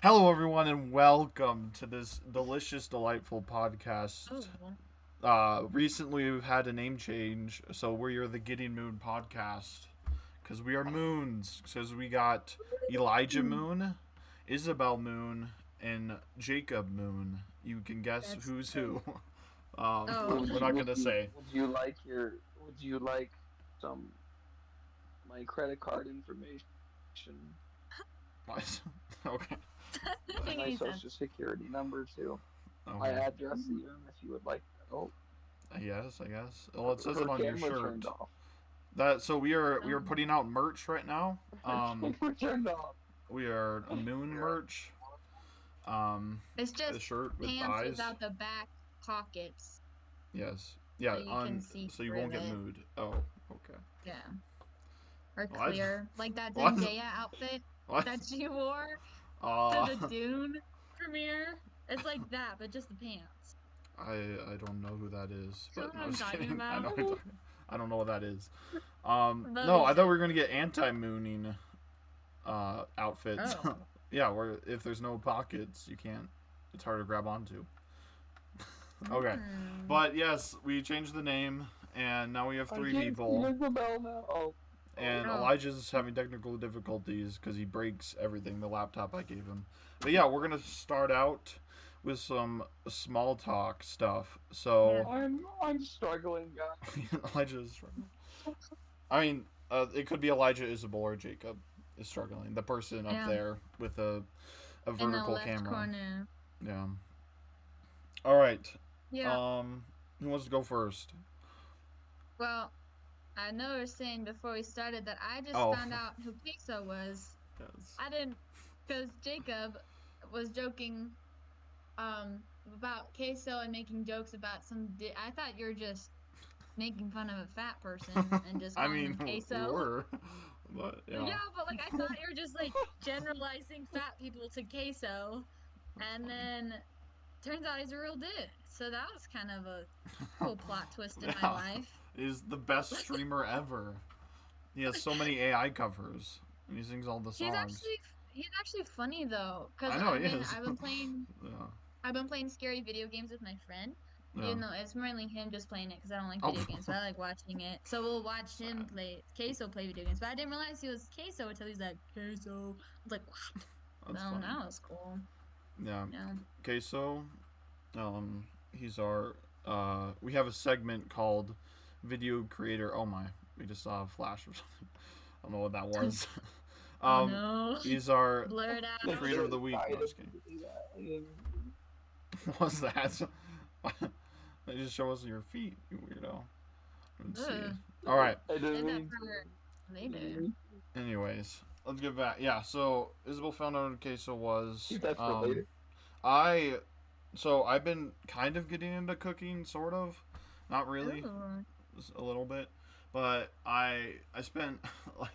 Hello, everyone, and welcome to this delicious, delightful podcast. Oh, Recently, we've had a name change, so we are the Getting Moon podcast because we are moons. Because we got Elijah hmm, Moon, Isabel Moon, and Jacob Moon. You can guess that's who's great. who. um, Oh, we're not gonna say. would you like some my credit card information, Okay. doesn't make my any sense. social security number too, my Okay. address Mhm. even if you would like that. Oh, I guess. Well, it says it her on your camera turned shirt. off. That so we are Oh, putting out merch right now. Her camera turned off. We are a moon merch. it's A just shirt with pants eyes. without the back pockets, Yes. so Yeah. you can On see so you won't through get it. mood. Oh. Okay. Yeah, or What? clear, like that What? Zendaya outfit What? that she wore to Uh. the Dune premiere. It's like that, but just the pants. I don't know who that is, You know but what no, I'm just talking kidding. I know about? what you're talking. I don't know what that is. But No, I thought we listen. were gonna get anti-mooning outfits. Oh, Yeah, where if there's no pockets, you can't. It's hard to grab onto. Okay, mm. but yes, we changed the name, and now we have I three can't see people. Isabel now. Oh And Oh, Elijah's having technical difficulties because he breaks everything, the laptop I gave him. But yeah, we're gonna start out with some small talk stuff. yeah. So I'm struggling, guys. Elijah's struggling. I mean, it could be Elijah, Isabel, or Jacob is struggling. The person up Yeah, there with a in the vertical left camera. corner. Yeah. All right. Yeah. Um, who wants to go first? Well, I know you were saying before we started that I just Oh, found out who Queso was. yes. I didn't, because Jacob was joking um about Queso and making jokes about I thought you were just making fun of a fat person and just I calling mean, him we Queso. were, but yeah. Yeah, but like I thought you were just like generalizing fat people to Queso, That's and funny. then turns out he's a real dude. So that was kind of a cool plot twist in my Yeah, life. he's the best streamer ever. He has so many AI covers, and he sings all the He's songs. actually funny though, because I know he is. Yeah, I've been playing scary video games with my friend. yeah. Even though it's mainly him just playing it because I don't like Oh, video games, but I like watching it. So we'll watch him sad. play Queso play video games. But I didn't realize he was Queso until he's like Queso. I was like, what? That's So funny. that was cool. Yeah. Yeah. Okay, so um, he's our. We have a segment called Video Creator. Oh my, we just saw a flash or something. I don't know what that was. Oh um, no. he's our Blur it It's out. Creator of the really Week. No, quiet of just you kidding. to do that. I didn't- What's that? They just show us your feet, you weirdo. Let's see. Ugh. All right. I didn't Save that mean for I didn't later. mean Anyways, let's get back. Yeah. So Isabel found out what queso was. keep that for later. I. So I've been kind of getting into cooking, sort of, not really, Ooh. just a little bit, but I spent like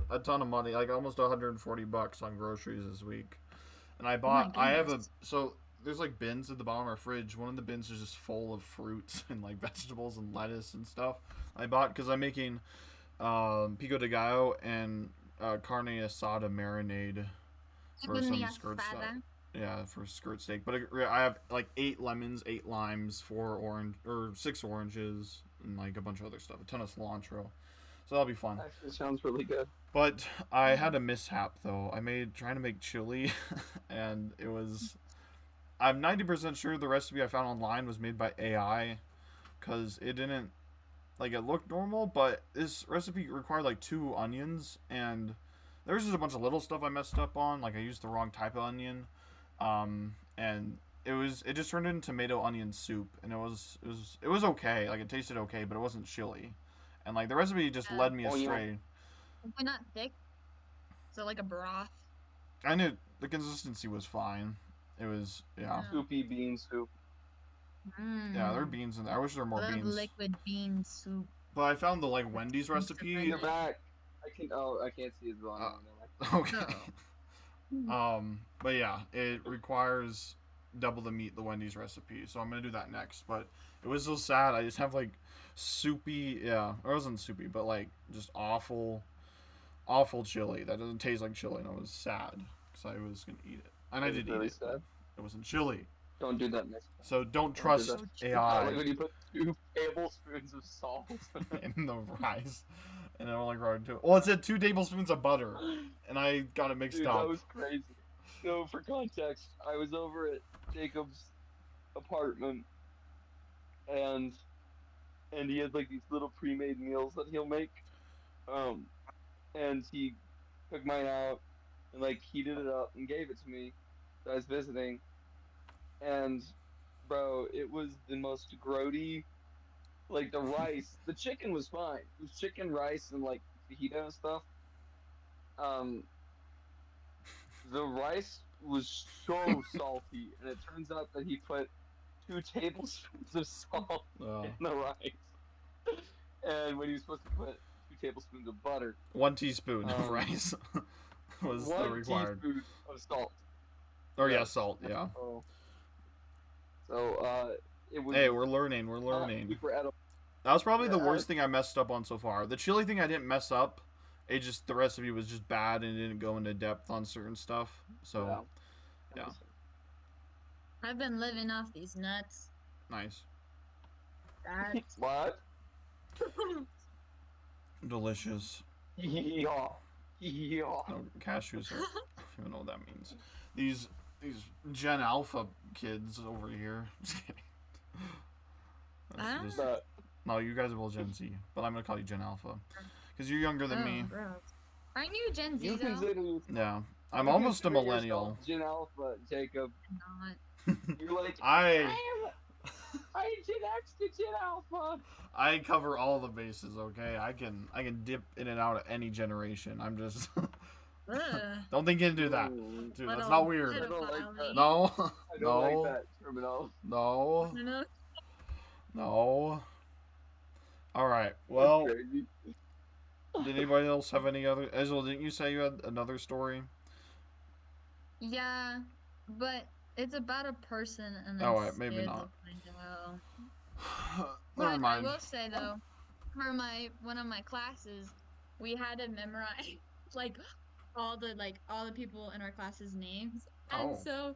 a ton of money, like almost 140 bucks on groceries this week, and Oh my I have a goodness. so there's like bins at the bottom of our fridge. One of the bins is just full of fruits and like vegetables and lettuce and stuff. I bought because I'm making pico de gallo and carne asada marinade for Carne some skirt stuff. asada. Yeah, for skirt steak. But I have like 8 lemons, 8 limes, 4 orange or 6 oranges, and like a bunch of other stuff. A ton of cilantro. So that'll be fun. Actually sounds really good. But I Yeah. had a mishap though. I made trying to make chili, and it was. I'm 90% sure the recipe I found online was made by AI, because it didn't like it looked normal, but this recipe required like 2 onions, and there was just a bunch of little stuff I messed up on. Like I used the wrong type of onion, and it just turned into tomato onion soup, and it was okay. Like it tasted okay, but it wasn't chili, and like the recipe just Yeah. led me Oh, you know, astray. Hopefully not thick. So like a broth. I knew the consistency was fine. It was yeah, Yeah. soupy bean soup. yeah. There are Mmm. beans in there. I wish there were I more love beans, liquid bean soup. but I found the like With Wendy's chicken strips in recipe. You're it. back. I can. Oh, I can't see his volume. Uh, Never mind. okay. Oh. Hmm. But yeah, it requires double the meat, the Wendy's recipe. So I'm gonna do that next. But it was so sad. I just have like soupy, yeah, or it wasn't soupy, but like just awful, awful chili that doesn't taste like chili, and I was sad because I was gonna eat it. and I That was did eat really it, but sad. it wasn't chili. Don't do that next time. So don't Don't do that. trust So Not AI like when you put 2 tablespoons of salt. in the rice, and it only brought to. Well, it said 2 tablespoons of butter, and I got it mixed Dude, that up. was crazy. So for context, I was over at Jacob's apartment and he has like these little pre-made meals that he'll make. Um, and he took mine out and like heated it up and gave it to me. So I was visiting, and bro, it was the most grody. Like the rice, the chicken was fine. It was chicken, rice, and like fajita and stuff. Um, the rice was so salty, and it turns out that he put 2 tablespoons of salt in the rice, and when he was supposed to put 2 tablespoons of butter. 1 teaspoon of Um, rice was the one required. teaspoon of salt. Or yeah, Yes. salt. Yeah. Oh, so it was Hey, we're learning. We're not learning. super edible. That was probably Yeah, the worst thing I messed up on so far. The chili thing I didn't mess up. It just the recipe was just bad and didn't go into depth on certain stuff. So yeah, that yeah, makes sense. I've been living off these nuts. nice, That's What? delicious. Yeah, yeah. No cashews are. I don't even know what that means. These Gen Alpha kids over here. Just kidding. I Just, don't But no, you guys are both Gen Z, but I'm gonna call you Gen Alpha because you're younger than oh, me. gross. Aren't you Gen you Z though? consider Yeah, I'm you almost a consider yourself millennial. Gen Alpha, Jacob. Not. You're like I I am Gen X to Gen Alpha. I cover all the bases. Okay, I can dip in and out of any generation. I'm just Ugh. don't think into that, Ooh, dude. That's not Little weird. I don't like that. pedophile. No, I don't like no, that terminology. no, You know? no. All right. That's Well, crazy. did anybody else have any other? Ezra, didn't you say you had another story? Yeah, but it's about a person, and I'm Oh, wait, maybe scared to not. find out. Never But I mind. will say though, for my one of my classes, we had to memorize like all the people in our class's names, and Oh, so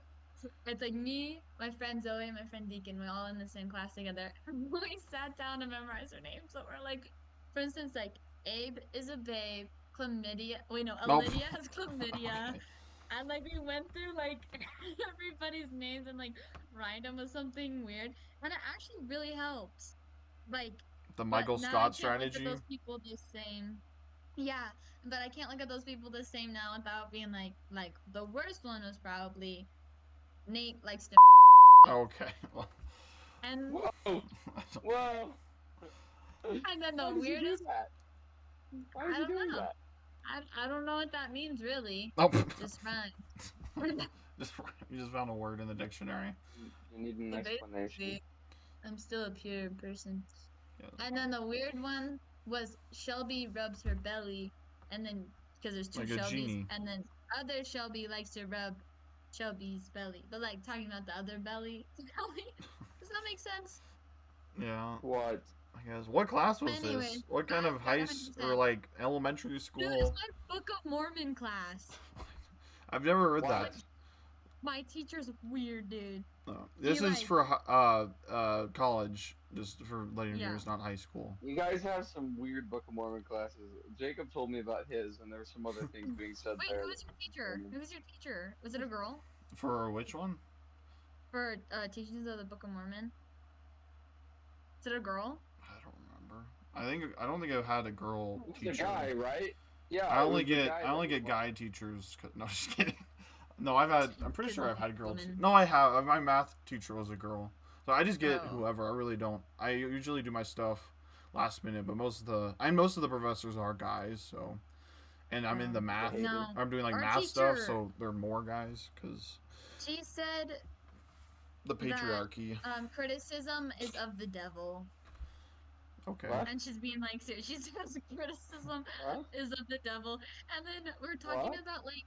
it's like me, my friend Zoe, and my friend Deacon. We're all in the same class together. We sat down to memorize our names. So we're like, for instance, like Abe is a babe. Chlamydia. Wait, no, nope. Lydia has chlamydia. Okay. And like we went through like everybody's names and like rhymed them with something weird, and it actually really helps. Like, The but Michael now I Scott can't look at strategy. those people the same. Yeah, but I can't look at those people the same now without being like the worst one was probably Nate likes to Okay. Well, and Whoa, whoa. and then Why the does he do weirdest that? Why is I he don't doing know. that? I don't know what that means really. nope. Just rhyme. just you just found a word in the dictionary. You need an explanation. Basically, I'm still a pure person. Yeah. And then the weird one was Shelby rubs her belly, and then because there's two Like a Shelbys, genie. and then other Shelby likes to rub Shelby's belly, but like talking about the other belly. Belly. Does that make sense? Yeah. What? I guess. What class was Anyways, this? What kind that of got high or 100%. like elementary Dude, it's school? my Book of Mormon class. I've never heard that. What? Like my teacher's weird, dude. No. He This is like, for college, just for letting you know yeah. it's not high school. You guys have some weird Book of Mormon classes. Jacob told me about his, and there were some other things being said Wait, there who that was your were teacher? concerning. Who was your teacher? Was it a girl For which one? for teachings of the Book of Mormon? Is it a girl? I don't remember. I don't think I've had a girl It was the teacher. guy, right? Yeah, I it only was the get guy I that only was get like, guy teachers. No, just kidding. No, I've had. I'm pretty Because sure I'm I've had girls. woman. No, I have. My math teacher was a girl, so I just get Oh, whoever. I really don't. I usually do my stuff last minute, but most of the professors are guys. So, and I'm in oh. the he's a math. hater. No. I'm doing like Our math stuff, teacher, so there are more guys because she said the that patriarchy. criticism is of the devil. Okay. What? And she's being like serious. She says criticism What? is of the devil. And then we're talking What? about like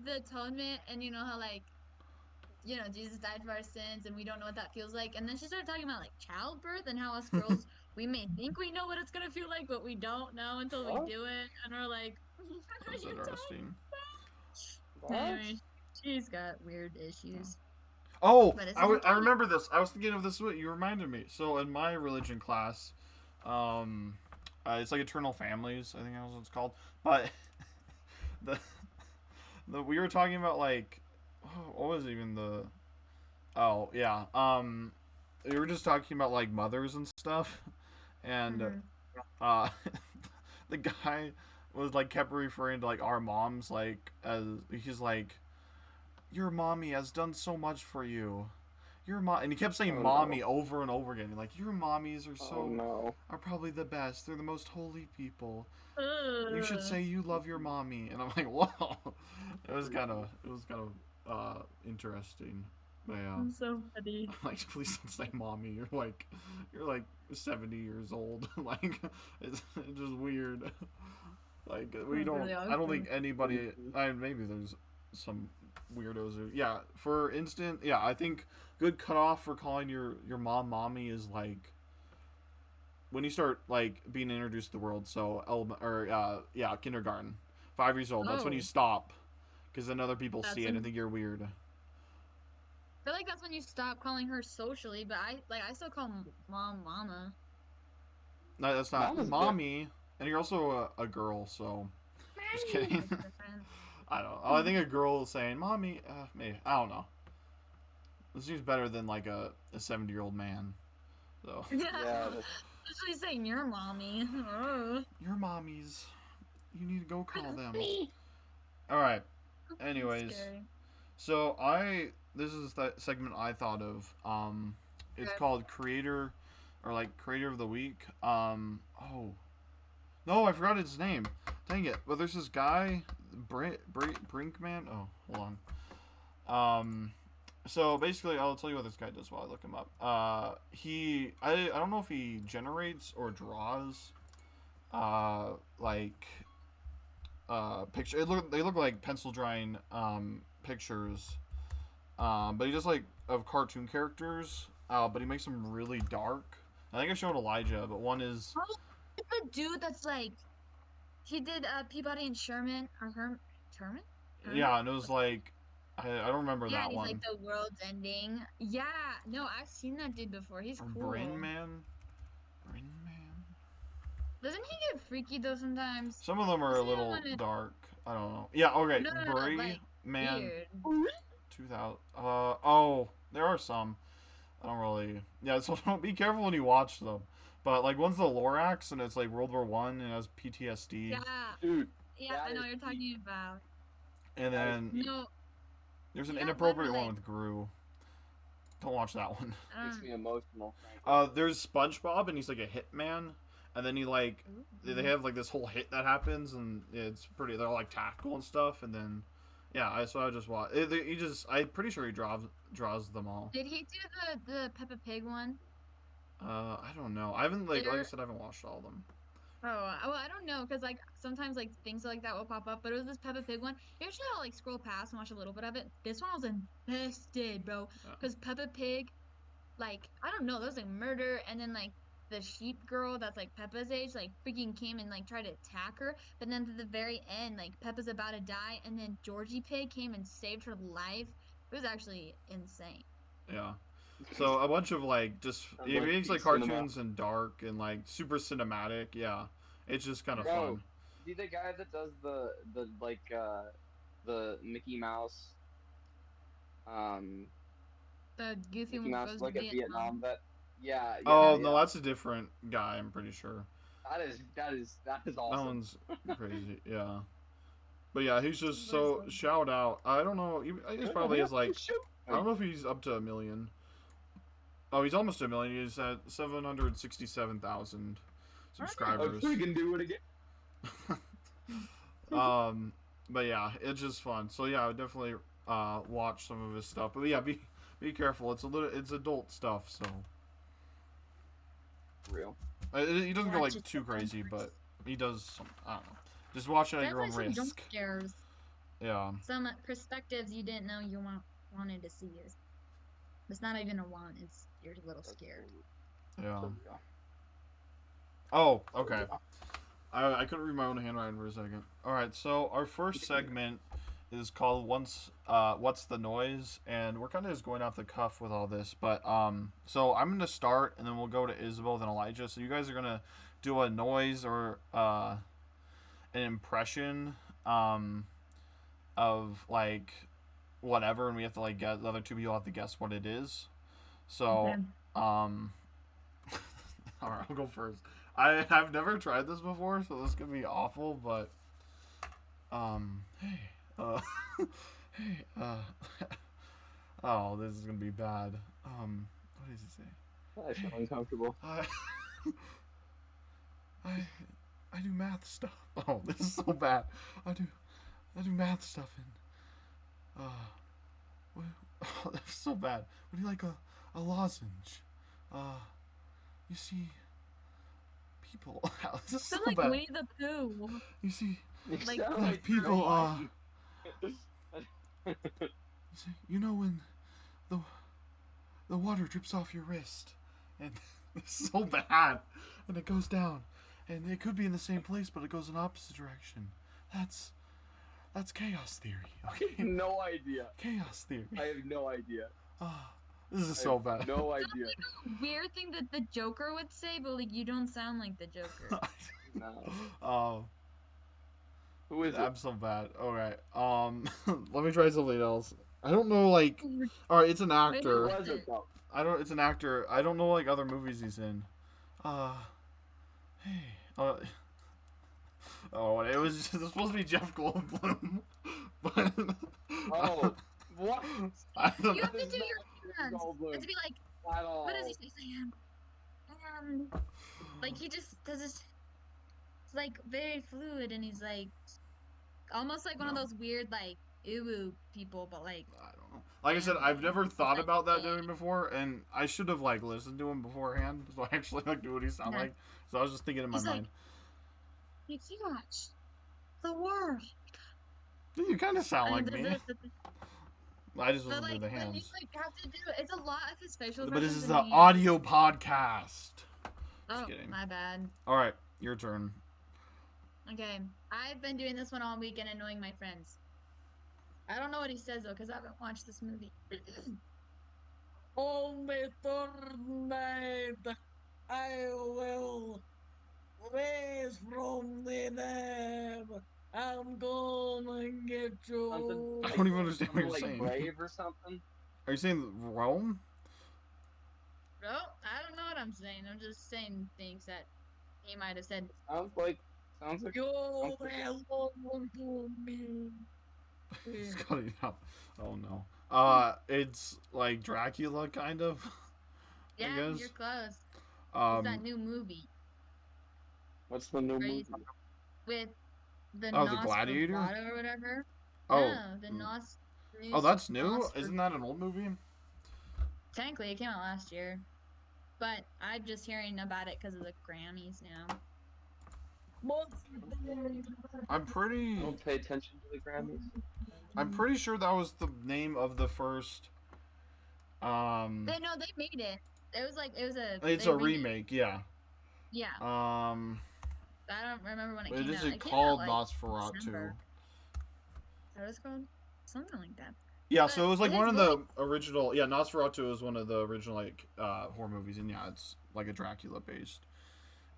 the atonement and you know how like Jesus died for our sins and we don't know what that feels like. And then she started talking about like childbirth and how us girls we may think we know what it's gonna feel like, but we don't know until we What? do it. And we're like, what are That's you talking interesting. What? Anyway, She's got weird issues, Oh, but it's I entertaining. remember this. I was thinking of this. You reminded me. So in my religion class, um, it's like Eternal Families. I think that's what it's called. But the we were talking about like what was even the oh yeah we were just talking about like mothers and stuff, and Mm-hmm. uh the guy was like kept referring to like our moms like as he's like your mommy has done so much for you. Your mom, and he kept saying Oh mommy no. over and over again. Like your mommies Oh no. are probably the best. They're the most holy people. You should Ugh, say you love your mommy. And I'm like, whoa. It was kind of interesting. But yeah, I'm so funny. I'm like, please don't say mommy. You're like 70 years old. Like, it's just weird. Like we That's don't. really I don't think awesome. anybody. Maybe there's some weirdos who. Yeah. For instance, yeah. I think good cutoff for calling your mom mommy is like when you start like being introduced to the world. So or yeah, kindergarten, 5 years old. That's when you Oh, stop, because then other people that's see it and when think you're weird. I feel like that's when you stop calling her socially, but I still call mom mama. No, that's not Mama's different. mommy, and you're also a girl. So just Mommy. kidding. It's different. I don't know. Oh, I think a girl saying mommy, maybe I don't know. This seems better than like a 70-year-old man. So Yeah, Yeah, that's especially saying your mommy. Oh, your mommies, you need to go call them. me. All right. that's Anyways, scary. so this is the segment I thought of. It's Okay. called creator, or like creator of the week. Oh no, I forgot his name. Dang it! But there's this guy, Brinkman. Oh, hold on. So basically, I'll tell you what this guy does while I look him up. I don't know if he generates or draws like picture. They look like pencil drawing pictures. But he does like of cartoon characters. But he makes them really dark. I think I showed Elijah, but one is Oh, it's the dude that's like he did Peabody and Sherman or Herman? Herman? yeah, and it was like I don't remember Yeah, and that he's like one. the world's ending. Yeah, no, I've seen that dude before. He's Or cool. Brin Man. Doesn't he get freaky though sometimes? Some of them are a Doesn't he little want to? dark. I don't know. Yeah, okay. No, no, no, Brie like Man weird. 2000. Oh, there are some. I don't really. Yeah, so don't be careful when you watch them. But like one's the Lorax and it's like World War I and it has PTSD. Yeah, Dude, yeah, I that know is what you're peak. talking about. And That is then peak. No, there's an he got one where inappropriate one like with Gru. Don't watch that one. I Makes don't. me emotional, frankly. There's SpongeBob and he's like a hitman, and then he like they Ooh. have like this whole hit that happens and it's pretty. They're like tactical and stuff, and then yeah, I just watch. He just I'm pretty sure he draws them all. Did he do the Peppa Pig one? I don't know. I haven't like I There. said I haven't watched all of them. Well, I don't know, because like sometimes like things like that will pop up, but it was this Peppa Pig one. Usually I'll like scroll past and watch a little bit of it. This one was invested, bro, Yeah, because Peppa Pig, like I don't know, there was like murder, and then like the sheep girl that's like Peppa's age, like freaking came and like tried to attack her, but then to the very end, like Peppa's about to die, and then Georgie Pig came and saved her life. It was actually insane. yeah. So a bunch of like just Sounds it like makes peak like cinema. cartoons and dark and like super cinematic. Yeah, it's just kind of Bro, fun. is he the guy that does the the um The Goofy Mickey one Mouse goes to like a Vietnam. Vietnam vet? Yeah, yeah, Oh no, yeah. that's a different guy. I'm pretty sure That is that awesome. one's crazy. Yeah. But yeah, he's just There's so so shout out. I don't know. He's Gonna probably have has to like shoot I don't me. know if he's up to 1 million. Oh, he's almost 1 million. He's at 767,000 I subscribers. freaking do it again. um, but yeah, it's just fun. So yeah, I would definitely watch some of his stuff. But yeah, be careful. It's adult stuff. So Real. he doesn't go watch like it too sometimes. crazy, but he does. Some, I don't know. Just watch it at your Definitely own some jump risk. scares, Yeah, some perspectives you didn't know you wanted to see. It's not even a want. It's you're a little That's scared. yeah. so real. Oh, So okay. real. I couldn't read my own handwriting for a second. All right, so our first segment is called once what's the noise, and we're kind of just going off the cuff with all this, but so I'm gonna start and then we'll go to Isabel then Elijah, so you guys are gonna do a noise or an impression um of like whatever, and we have to like get the other two people have to guess what it is. So Okay. um all right, I'll go first. I've never tried this before, so this could be awful, but hey, hey, oh, this is gonna be bad. What does he say? I feel Hey, uncomfortable. I, I, I do math stuff. Oh, this is so bad. I do, I do math stuff and what, oh, that's so bad. Would you like a lozenge? Uh, you see, people. This is Sound so like bad. Winnie the Pooh. You see, You Like sound like like people. nobody. You know when the the water drips off your wrist, and it's so bad, and it goes down, and it could be in the same place, but it goes in opposite direction. That's that's chaos theory. Okay, No idea. chaos theory. I have no idea. Ah, this is I have so bad. no idea. weird thing that the Joker would say, but like you don't sound like the Joker. No. Oh, Who is it? I'm so bad. All right. Let me try something else. I don't know. Like, all right, it's an Wait, Who who actor. is was it it? though? I don't. It's an actor. I don't know like other movies he's in. Uh, hey. Oh, it was just, it was supposed to be Jeff Goldblum, but Oh, what? I don't You know. have That to is do not your Jeff hands. Goldblum And to be like, at what does he all. say, Sam? Like he just does this. It's like very fluid, and he's like almost like one of No, those weird like ooh people, but like I don't know. Like I said, I've family. never It's thought like about that doing before, and I should have like listened to him beforehand, so I actually like knew what he sounded yeah. like. So I was just thinking in my He's like, mind, you watch the world, you kind of sound and like me. I just but wasn't doing like the when you hands. like have to do it, it's a lot of his facial But this expressions, is and the he has audio podcast. Just oh kidding. my bad. All right, your turn. Okay, I've been doing this one all week and annoying my friends. I don't know what he says though because I haven't watched this movie. Only third night I will raise from the dead. I'm gonna get Something I you. don't even understand what something you're like saying. Brave or something. Are you saying Rome? No, I don't know what I'm saying. I'm just saying things that he might have said. Sounds like sounds like You sounds like it. belong to me. He's cutting out. Oh no. It's like Dracula, kind of. I Yeah, you're guess. close. It's that Um. new movie What's the new where you movie? with the Oh, the Gladiator. Nosferatu or whatever. Oh. No, the Oh, that's new. Nosfer. Isn't that an old movie? Technically, it came out last year, but I'm just hearing about it because of the Grammys now. I'm I pretty. don't pay attention to the Grammys. I'm pretty sure that was the name of the first. They know they made it. It was like it was a It's they a remade. remake. Yeah. Yeah, Um. I don't remember when it What came is out. it It came out called? like Nosferatu. December. Is that what it's called? Something like that. Yeah, But so it was like it one is of really the original. Yeah, Nosferatu was one of the original like horror movies, and yeah, it's like a Dracula based.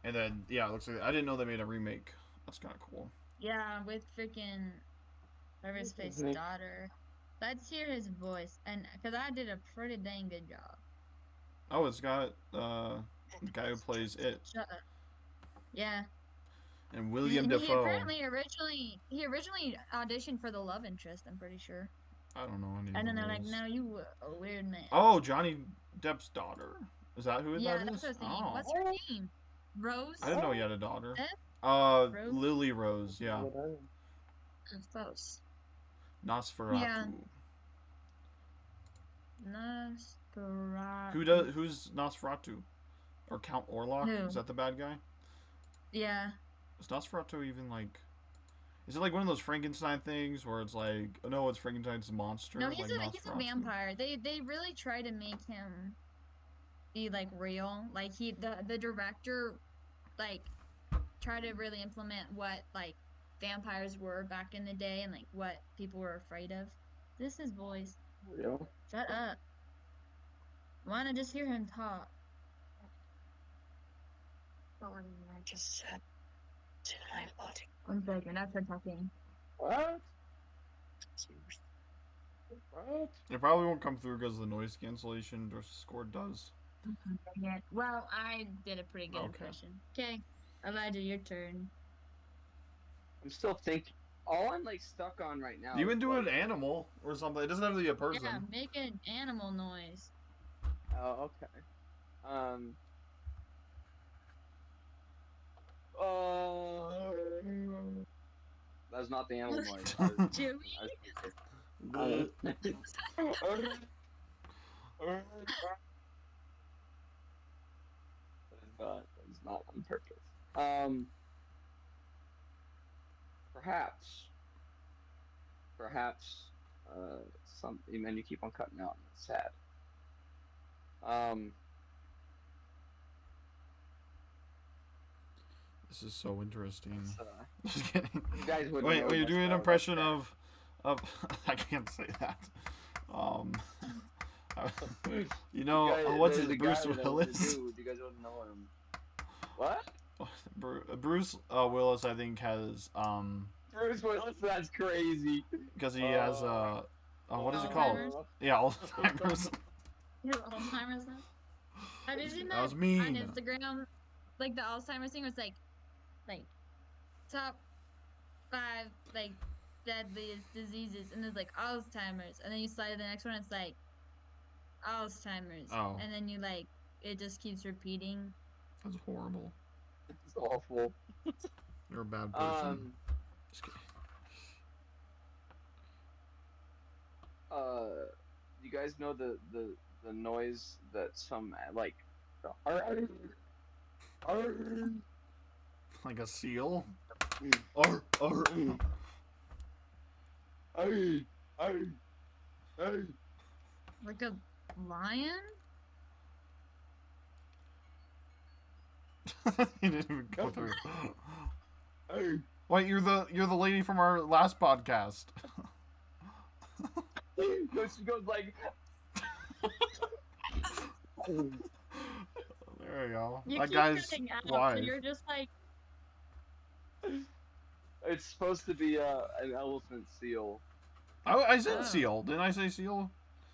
And then yeah, it looks like I didn't know they made a remake. That's kind of cool. yeah with freaking whatever his face Mhm. daughter. Let's hear his voice, and because I did a pretty dang good job. Oh, it's got the guy who plays it Shut up. Yeah, and William and he Defoe. apparently originally auditioned for the love interest. I'm pretty sure. I don't know any of And the then they're like, roles. "No, you a weird man." Oh, Johnny Depp's daughter. Is that who that Yeah, that's what I is? was thinking. Oh, What's her Oh, name? I Rose? didn't know he had a daughter. Beth? Rose? Lily Rose. Yeah, Close. Yeah. Nosferatu. Who Nosferatu. does? Who's Nosferatu? Or Count Orlok? Is Who? that the bad guy? Yeah. Is Nosferatu even like? Is it like one of those Frankenstein things where it's like, oh no, it's Frankenstein's No, monster, like he's a Nosferatu? vampire. They really try to make him be like real. Like the director like try to really implement what like vampires were back in the day and like what people were afraid of. This is voice. Yeah. Shut up. Why not just hear him talk? One second, that's her talking. What? What? It probably won't come through because the noise cancellation Discord does. Yeah. Well, I did a pretty good Okay. impression. Okay, Elijah, your turn. I'm still thinking. All I'm like stuck on right now You is can do an like. animal or something. It doesn't have to be a Yeah, person. make an animal noise. Oh, okay. Um. Uh, that's not the animal noise Chewy? I was thinking. Bleh. That is not on purpose. Um, perhaps, perhaps, some. Man, you keep on cutting out, and it's sad. Um, This is so interesting. it's, Just kidding. you guys wouldn't Wait, know you're much doing an about it. That's impression sad. of I can't say that. Um, You oh, guys, what's there's his a guy Bruce that I want to Willis? do. You guys wouldn't know him. What? Bruce Willis, I think, has Bruce Willis? That's crazy. because he has Uh, what is it called? Alzheimer's? Yeah, Alzheimer's. Your Alzheimer's now? Have you seen That that was on mean. Instagram? Like the Alzheimer's thing was like top 5 like deadliest diseases, and there's like Alzheimer's, and then you slide to the next one, it's like Alzheimer's, Oh, and then you like it just keeps repeating. that's horrible. it's awful. You're a bad person. Um, Just kidding. uh, you guys know the noise that some like Like a seal. Arr, arr. Like a lion? He didn't even go through. Wait, you're the lady from our last podcast. No, she goes like There you go. You That keep guy's cutting out, so wife. you're just like, it's supposed to be an elephant seal. I said oh. seal. Didn't I say seal?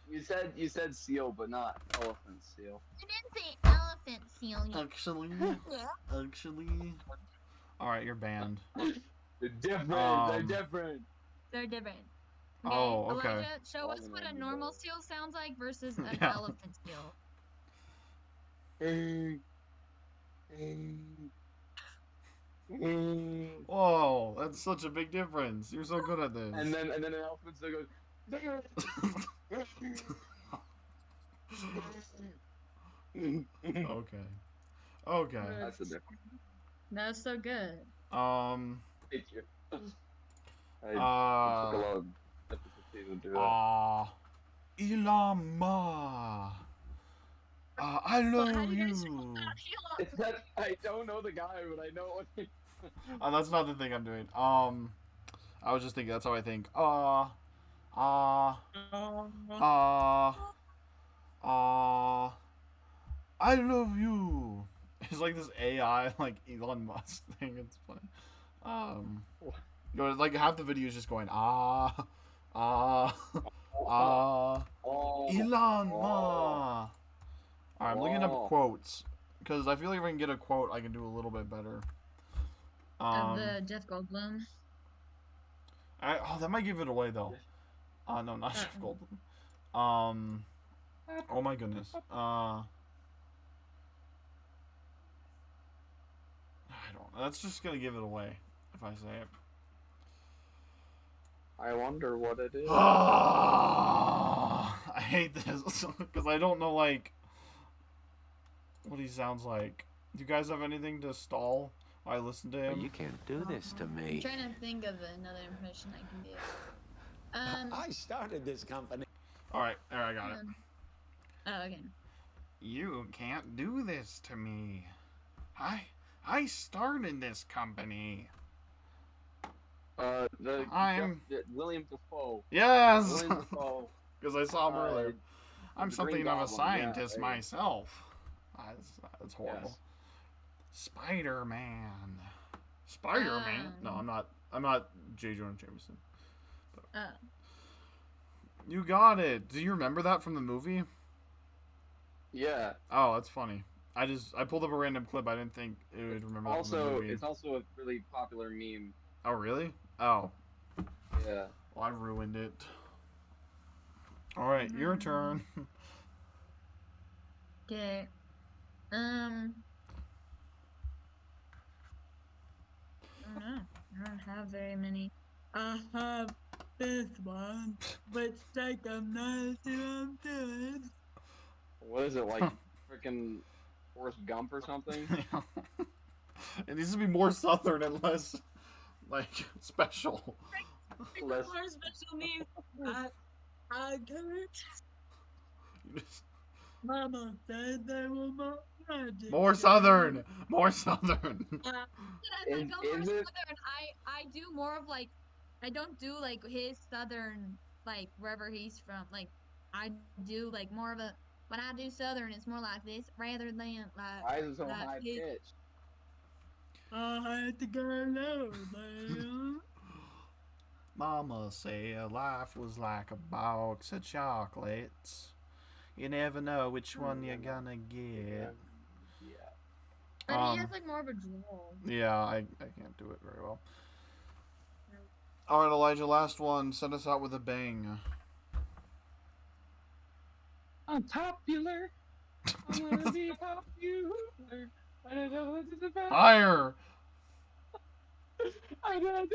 You said seal, but not elephant seal. You didn't say elephant seal yet. Actually, Yeah. actually. All right, you're banned. They're different. They're Um, different. They're different. Okay, Oh, okay. Elijah, show Well, us I'm what gonna a do normal that. seal sounds like versus an Yeah. elephant seal. Whoa, that's such a big difference. You're so good at this. And then an elephant still goes. Okay. Okay. That's the difference. That's so good. Thank you. It took a Uh. lot of difficulty to do that. Ilama. I But how love do you guys you. It's that I don't know the guy, but I know what he. That's not the thing I'm doing. I was just thinking. That's how I think. Uh, I love you. It's like this AI, like Elon Musk thing. It's funny. Um, like half the video is just going ah, Oh, Elon oh, Ma. Alright, I'm looking up oh. quotes because I feel like if I can get a quote, I can do a little bit better. Of Um, the Jeff Goldblum. that might give it away though. No, not Jeff Uh-uh. Goldblum. Oh my goodness. I don't. That's just gonna give it away if I say it. I wonder what it is. I hate this because I don't know like what he sounds like. Do you guys have anything to stall while I listen to him? You can't do this to I'm me. trying to think of another impression I can do. I started this company. All right, there I got it. Oh, okay. You can't do this to me. I started this company. I'm William Dafoe. yes, William Dafoe. because I saw him Uh, earlier. I'm the Green something of a Goblin. Yeah, scientist there you go. myself. That's horrible. Yes. Spider Man. Spider Man? No, Um. I'm not. I'm not J. Jonah Jameson. Uh. You got it. Do you remember that from the movie? Yeah. Oh, that's funny. I pulled up a random clip. I didn't think it would remember that from the movie. It's also a really popular meme. Oh, really? Oh, Yeah. well, I ruined it. All right, your turn. Okay. Um. I don't know. I don't have very many. I have this one, which take a nice I'm doing. What is it like? Freaking Forrest Gump or something? It needs to be more southern and less like special. Less. More special needs. I can't. Mama said they were more magic. More southern. More southern. As I go more Is it? southern, I do more of like I don't do like his southern like wherever he's from. Like I do like more of a when I do southern, it's more like this rather than Why is it so like high his. pitched? I had to go low, man. Mama said life was like a box of chocolates. You never know which one you're gonna get. Yeah. But he has like more of a drawl. Yeah, I can't do it very well. All right, Elijah, last one. Send us out with a bang. I'm popular. I wanna be popular. I don't know what it's about. Higher. I don't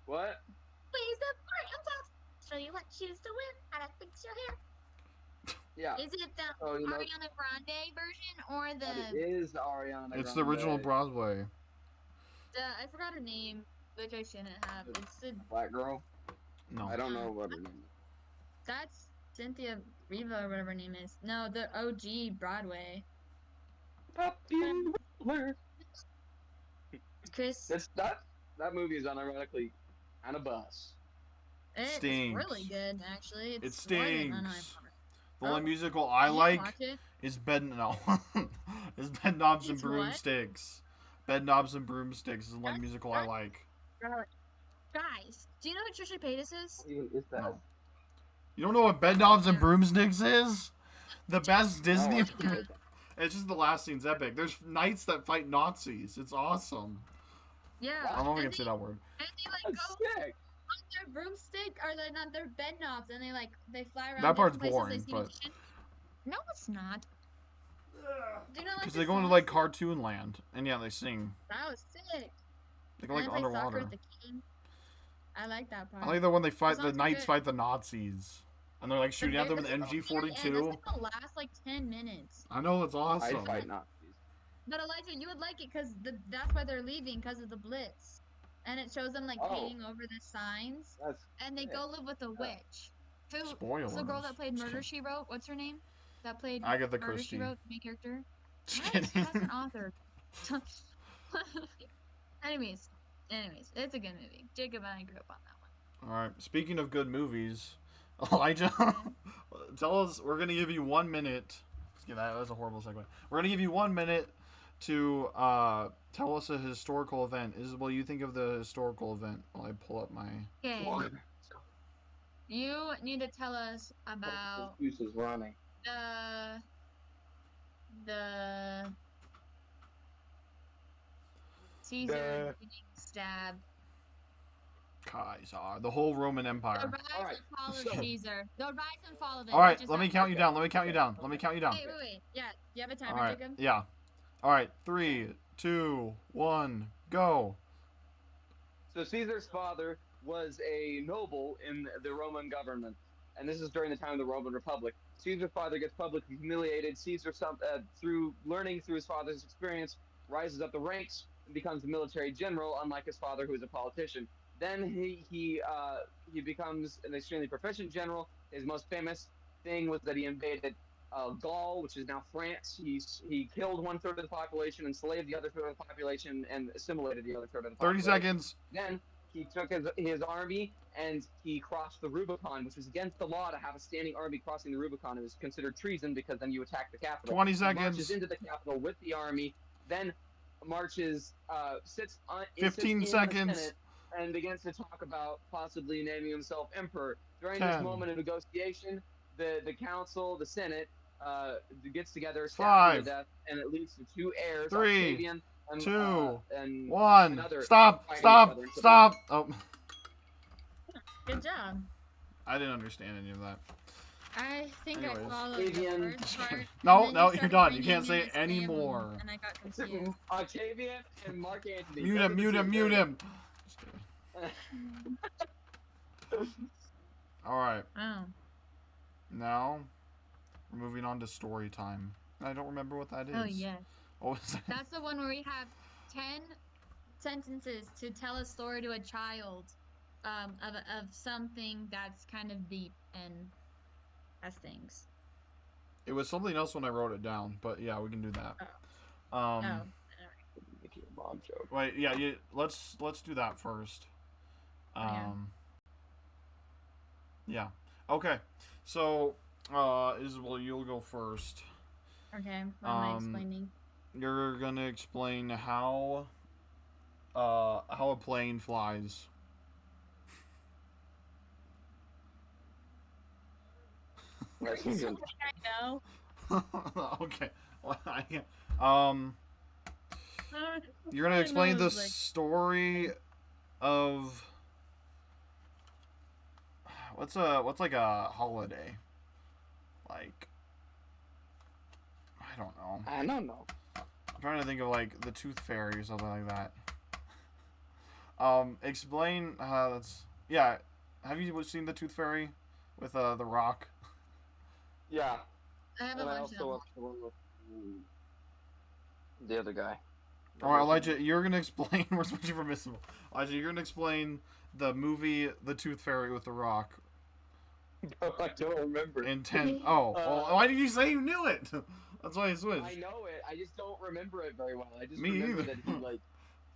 What? Please, the part I'm about to show you what choose to win. How to fix your hair. Yeah. Is it the So Ariana Grande version or that the is Ariana It's the original Grande, Broadway. I forgot her name, which I shouldn't have. It's the black girl. No. I don't know what her name is. that's Cynthia Riva or whatever her name is. No, the OG Broadway. Popular. Chris, That movie is unironically on a bus. it's really Stinks. good actually. It It's more than stinks. unironic. The only Oh, musical I you didn't like watch it? is is Bed Knobs and It's what? Broomsticks. Bed Knobs and Broomsticks is the only That's musical I like. guys. Do you know what Trisha Paytas is? What even is that? No. You don't know what Bed Knobs and Broomsticks is? The best No, Disney. I should know that. It's just the last scene's epic. There's knights that fight Nazis. It's awesome. Yeah, I don't know if I and can say they that word. like That's go sick. on their broomstick or they're not their bed knobs and they fly around That part's different places. They boring, see but vacation. No, it's not. Do you not like because the they go into song? like cartoon land, and yeah, they sing. That was sick. They go And like they play soccer underwater. with the king. I like that I part. like the when they The fight the songs are knights good. fight the Nazis, and they're like The shooting at very, them this with is the very end. That's MG42. like the last like 10 minutes. I know it's I'd awesome. fight Nazis. But Elijah, you would like it because that's why they're leaving because of the Blitz, and it shows them like Oh, painting over the signs, that's and they sick. go live with a Yeah. witch. Who's the girl Spoilers. that played Just Murder kidding. She Wrote? What's her name? That played Agatha Murder She Christie. Wrote, the main character. Just What? kidding. That's an author. anyways, anyways, it's a good movie. Jacob and I grew up on that All right. Speaking of good movies, Elijah, one. tell us. We're gonna give you 1 minute. Yeah, that was a horrible segue. We're gonna give you 1 minute to tell us a historical event. Is what you think of the historical event? While I pull up my. Okay, you need to tell us This about goose is running. the the Caesar getting stabbed. Caesar, the whole Roman The Empire. rise Alright, and fall of so- Caesar. The rise and fall of it. All not right, just let me that. count you Okay. down. Let me count you Okay. down. Let me Okay. count you down. Wait. Yeah, you have a All timer, right. Jacob? Yeah. All right. 3, 2, 1, go. So Caesar's father was a noble in the Roman government, and this is during the time of the Roman Republic. Caesar's father gets publicly humiliated. Caesar, through learning through his father's experience, rises up the ranks and becomes a military general, unlike his father, who is a politician. Then he becomes an extremely proficient general. His most famous thing was that he invaded Gaul, which is now France. He killed 1/3 of the population, enslaved the other third of the population, and assimilated the other third of the 30 population. seconds. Then he took his army and he crossed the Rubicon, which was against the law to have a standing army crossing the Rubicon. It was considered treason because then you attack the capital. 20 He marches seconds. into the capital with the army, then sits 15 in the seconds. Senate and begins to talk about possibly naming himself emperor. During this 10. moment of negotiation, the council, the Senate, gets together, stabs him to 5. death, and it leads to two heirs, 3. Octavian Two. and 1. another, Stop. fighting each Stop. other in civil war. Stop. Oh, Good job. I didn't understand any of that. I think Anyways. I followed Octavian. the first part. No, and then no, you you're started done. You bringing can't in say his any family, more. and I got confused. Octavian and Mark Antony. Mute Those him, are the mute two. him, mute him. Just kidding. Mm. Alright, Oh. now we're moving on to story time. I don't remember what that is. Oh, yes. What was that? That's the one where we have 10 sentences to tell a story to a child of something that's kind of deep and has things. It was something else when I wrote it down, but yeah, we can do that. Oh. Um, Making a mom joke. wait, yeah, let's do that first. Yeah. Okay. So, Isabel, you'll go first. Okay, what am I explaining? You're gonna explain how a plane flies. Something I know. Okay. Well, you're gonna explain the story of what's like a holiday, like I don't know. I don't know. I'm trying to think of like the Tooth Fairy or something like that. Explain. Yeah. Have you seen the Tooth Fairy with the Rock? Yeah. I have a And I bunch of also them. watched the one with the other guy. All right, Elijah, you're gonna explain. We're switching from Missile. Elijah, you're gonna explain the movie The Tooth Fairy with the Rock. I don't remember. In 10. Oh, well, why did you say you knew it? That's why I switched. I know it. I just don't remember it very well. I just Me remember either. that he like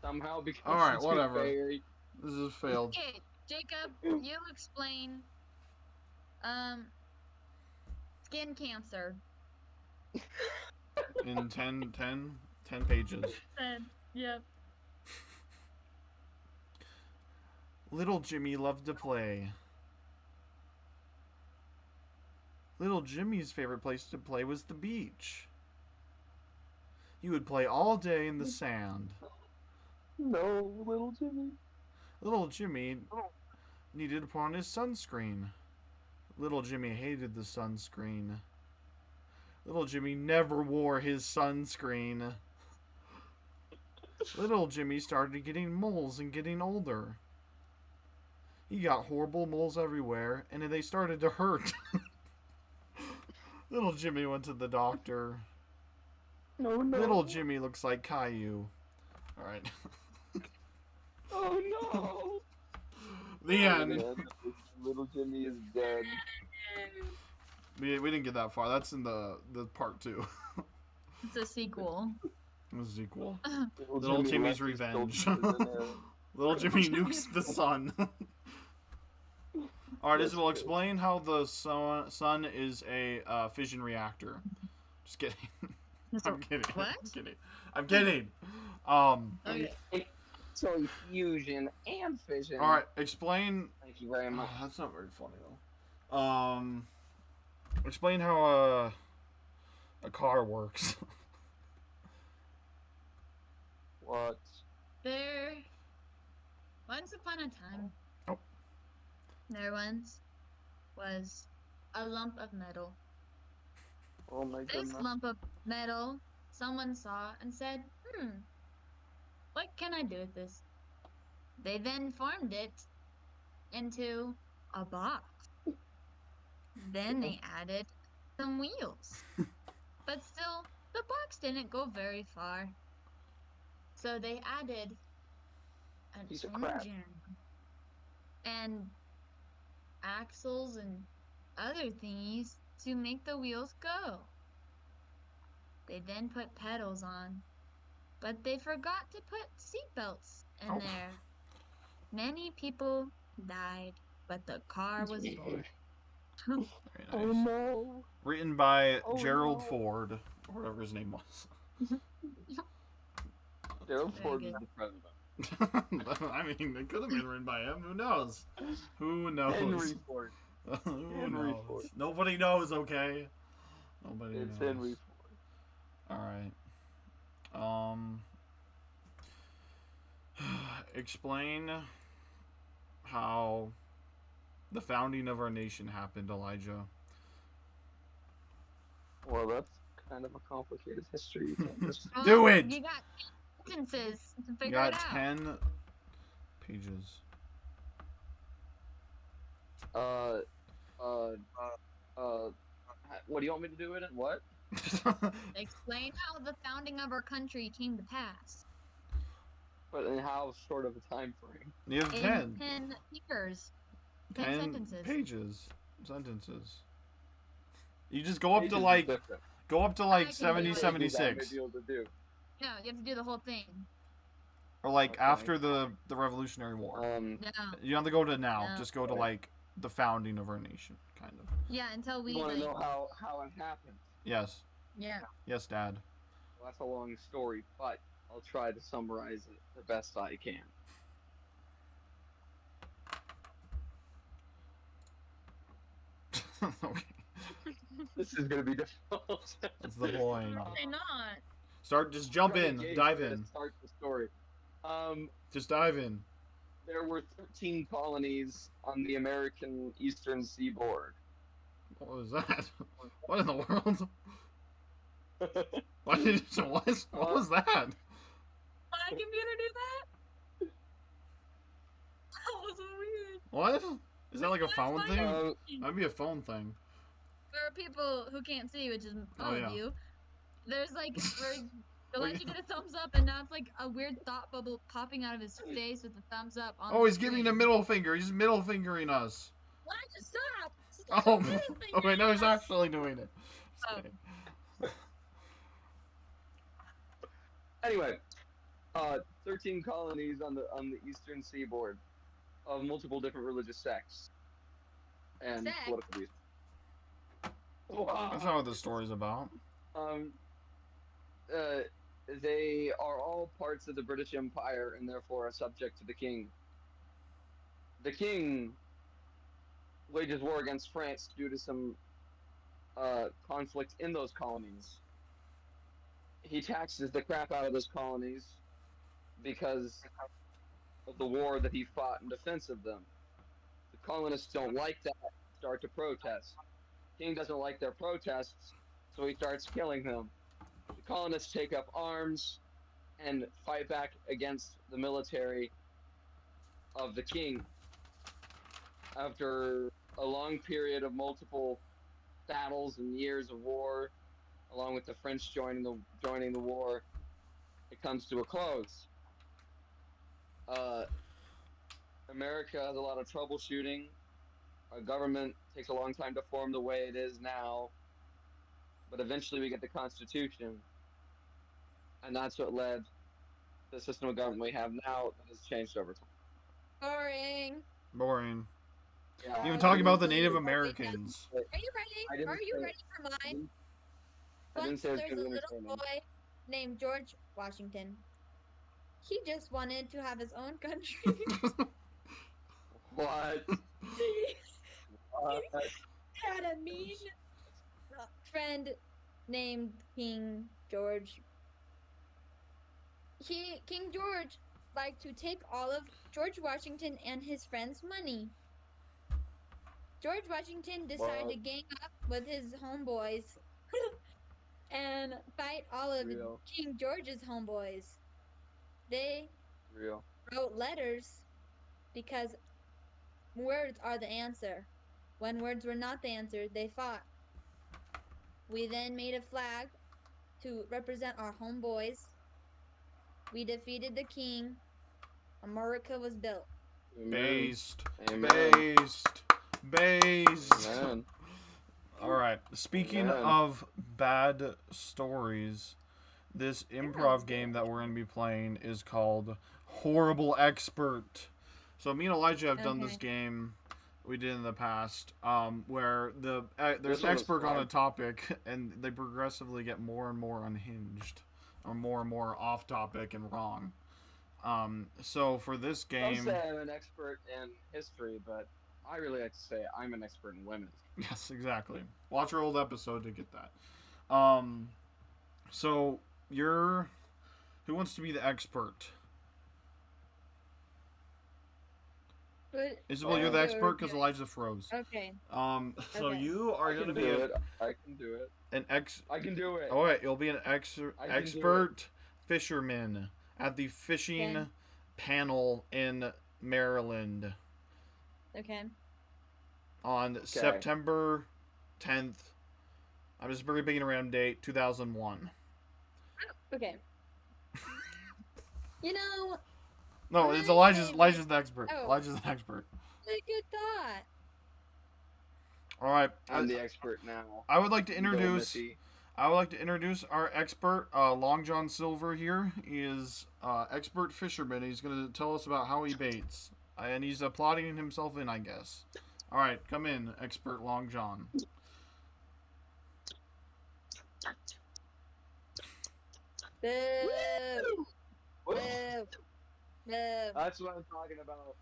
somehow becomes All right, a Tooth whatever. Fairy. This has failed. Okay, Jacob, you explain skin cancer. In 10 pages. Yep. Little Jimmy loved to play. Little Jimmy's favorite place to play was the beach. He would play all day in the sand. No, little Jimmy. Little Jimmy needed to put on his sunscreen. Little Jimmy hated the sunscreen. Little Jimmy never wore his sunscreen. Little Jimmy started getting moles and getting older. He got horrible moles everywhere, and they started to hurt. Little Jimmy went to the doctor. No. Little Jimmy looks like Caillou. Alright. Oh no. The end. Man, little Jimmy is dead. We didn't get that far. That's in the part 2. It's a sequel. The sequel. Little Jimmy's Revenge. Little Jimmy nukes the sun. Alright, Isabel, explain how the sun is a fission reactor. Just kidding. I'm kidding. What? I'm kidding. Okay. So fusion and fission. Alright, explain. Thank you very much. That's not very funny though. Explain how a car works. What? There, once upon a time, there once was a lump of metal. Oh my goodness. This lump of metal, someone saw and said, what can I do with this? They then formed it into a box. Then they added some wheels. But still, the box didn't go very far. So they added an Piece of crap. engine and axles and other things to make the wheels go. They then put pedals on, but they forgot to put seatbelts in Oh, there. Many people died, but the car was full. very Oh nice. no! Written by Oh Gerald no! Ford, or whatever his name was. Gerald Very Ford good. was the president. I mean, it could have been written by him. Who knows? Who knows? Henry Ford. Who Henry knows? Ford. Nobody knows, okay? Nobody It's knows. Henry Ford. Alright. Um. Explain how the founding of our nation happened, Elijah. Well, that's kind of a complicated history. You can't just. Do Well, it! you got sentences to You figure it got out. 10 pages. Uh, uh, uh. What do you want me to do it in? What? Explain how the founding of our country came to pass. But in how short of a time frame? You have In 10. 10 fingers, 10 10 sentences. pages. Sentences. You just go up to Pages is like different. I can do 70, it. Pages I may 76. be able to do. No, you have to do the whole thing. Or like Okay. after the Revolutionary War. No, You don't have to go to now. no. Just go to Right. like the founding of our nation, kind of. Yeah, until You we want to like, know how it happened? Yes. yeah. Yes, Dad. Well, that's a long story, but I'll try to summarize it the best I can. Okay. This is going to be difficult. That's the point. Probably not. Start. Just jump Try to in. gauge Dive where to in. start the story. Um, Just dive in. there were 13 colonies on the American eastern seaboard. What was that? What in the world? Why did you just what? What What? was that? My computer do that? That was weird. What? Is that like a Why is phone my thing? computer? That'd be a phone thing. For people who can't see, which is Oh all of yeah. you, there's like where Look- Elijah did a thumbs up, and now it's like a weird thought bubble popping out of his face with the thumbs up on Oh, the he's giving a screen. middle finger. He's middle fingering us. Elijah, stop! Oh, Stop middle okay. fingering No, he's us! actually doing it. Just Oh, kidding. Anyway, 13 colonies on the eastern seaboard of multiple different religious sects and Zach. political views. That's not what this story's about. Um, uh, they are all parts of the British Empire and therefore are subject to the king. The king wages war against France due to some conflict in those colonies. He taxes the crap out of those colonies because of the war that he fought in defense of them. The colonists don't like that, start to protest. King doesn't like their protests, so he starts killing them. The colonists take up arms and fight back against the military of the king. After a long period of multiple battles and years of war, along with the French joining the war, it comes to a close. Uh, America has a lot of troubleshooting. Our government takes a long time to form the way it is now, but eventually we get the Constitution, and that's what led to the system of government we have now that has changed over time. boring. Boring. Yeah, Even I talking didn't about the say Native it- Americans. Are you ready? I didn't Are you say ready for I mine? didn't, I didn't Once say it was there's going a to be little entertaining. boy named George Washington. He just wanted to have his own country. What? he What? had a mean friend named King George. King George liked to take all of George Washington and his friends' money. George Washington decided What? to gang up with his homeboys and fight all of Real, King George's homeboys. They real. wrote letters because words are the answer. When words were not the answer, they fought. We then made a flag to represent our homeboys. We defeated the king. America was built. Amen. Based. Amen. Based. Based. Amen. All right. right. Speaking Man, of bad stories, this Sounds improv game good. that we're going to be playing is called Horrible Expert. So me and Elijah have done this Okay. game we did in the past, where there's this an one was expert on a fun. topic, and they progressively get more and more unhinged, or more and more off topic and wrong. So for this Some game, say I'm an expert in history, but I really like to say I'm an expert in women. yes, exactly. Watch our old episode to get that. So you're who wants to be the expert? But Isabel, you're let's the Uh, see what we're expert because doing. Elijah froze. Okay. So Okay. you are I gonna can be do it. I can do it. an ex. I can do it. Oh wait, you'll be an I can do it. expert fisherman at the Okay. fishing panel in Maryland Okay. on Okay. September 10th. I'm just very big in a random date, 2001. Okay. You know, No, I'm it's gonna say that. Elijah's the expert. Oh, Elijah's the expert. a good thought. All right. I'm the expert now. I would like to You go, introduce Missy. I would like to introduce our expert, Long John Silver. Here he is expert fisherman. He's going to tell us about how he baits, and he's applauding himself in, I guess. All right, come in, expert Long John. Boo. Woo! Boo. Boo. That's what I'm talking about.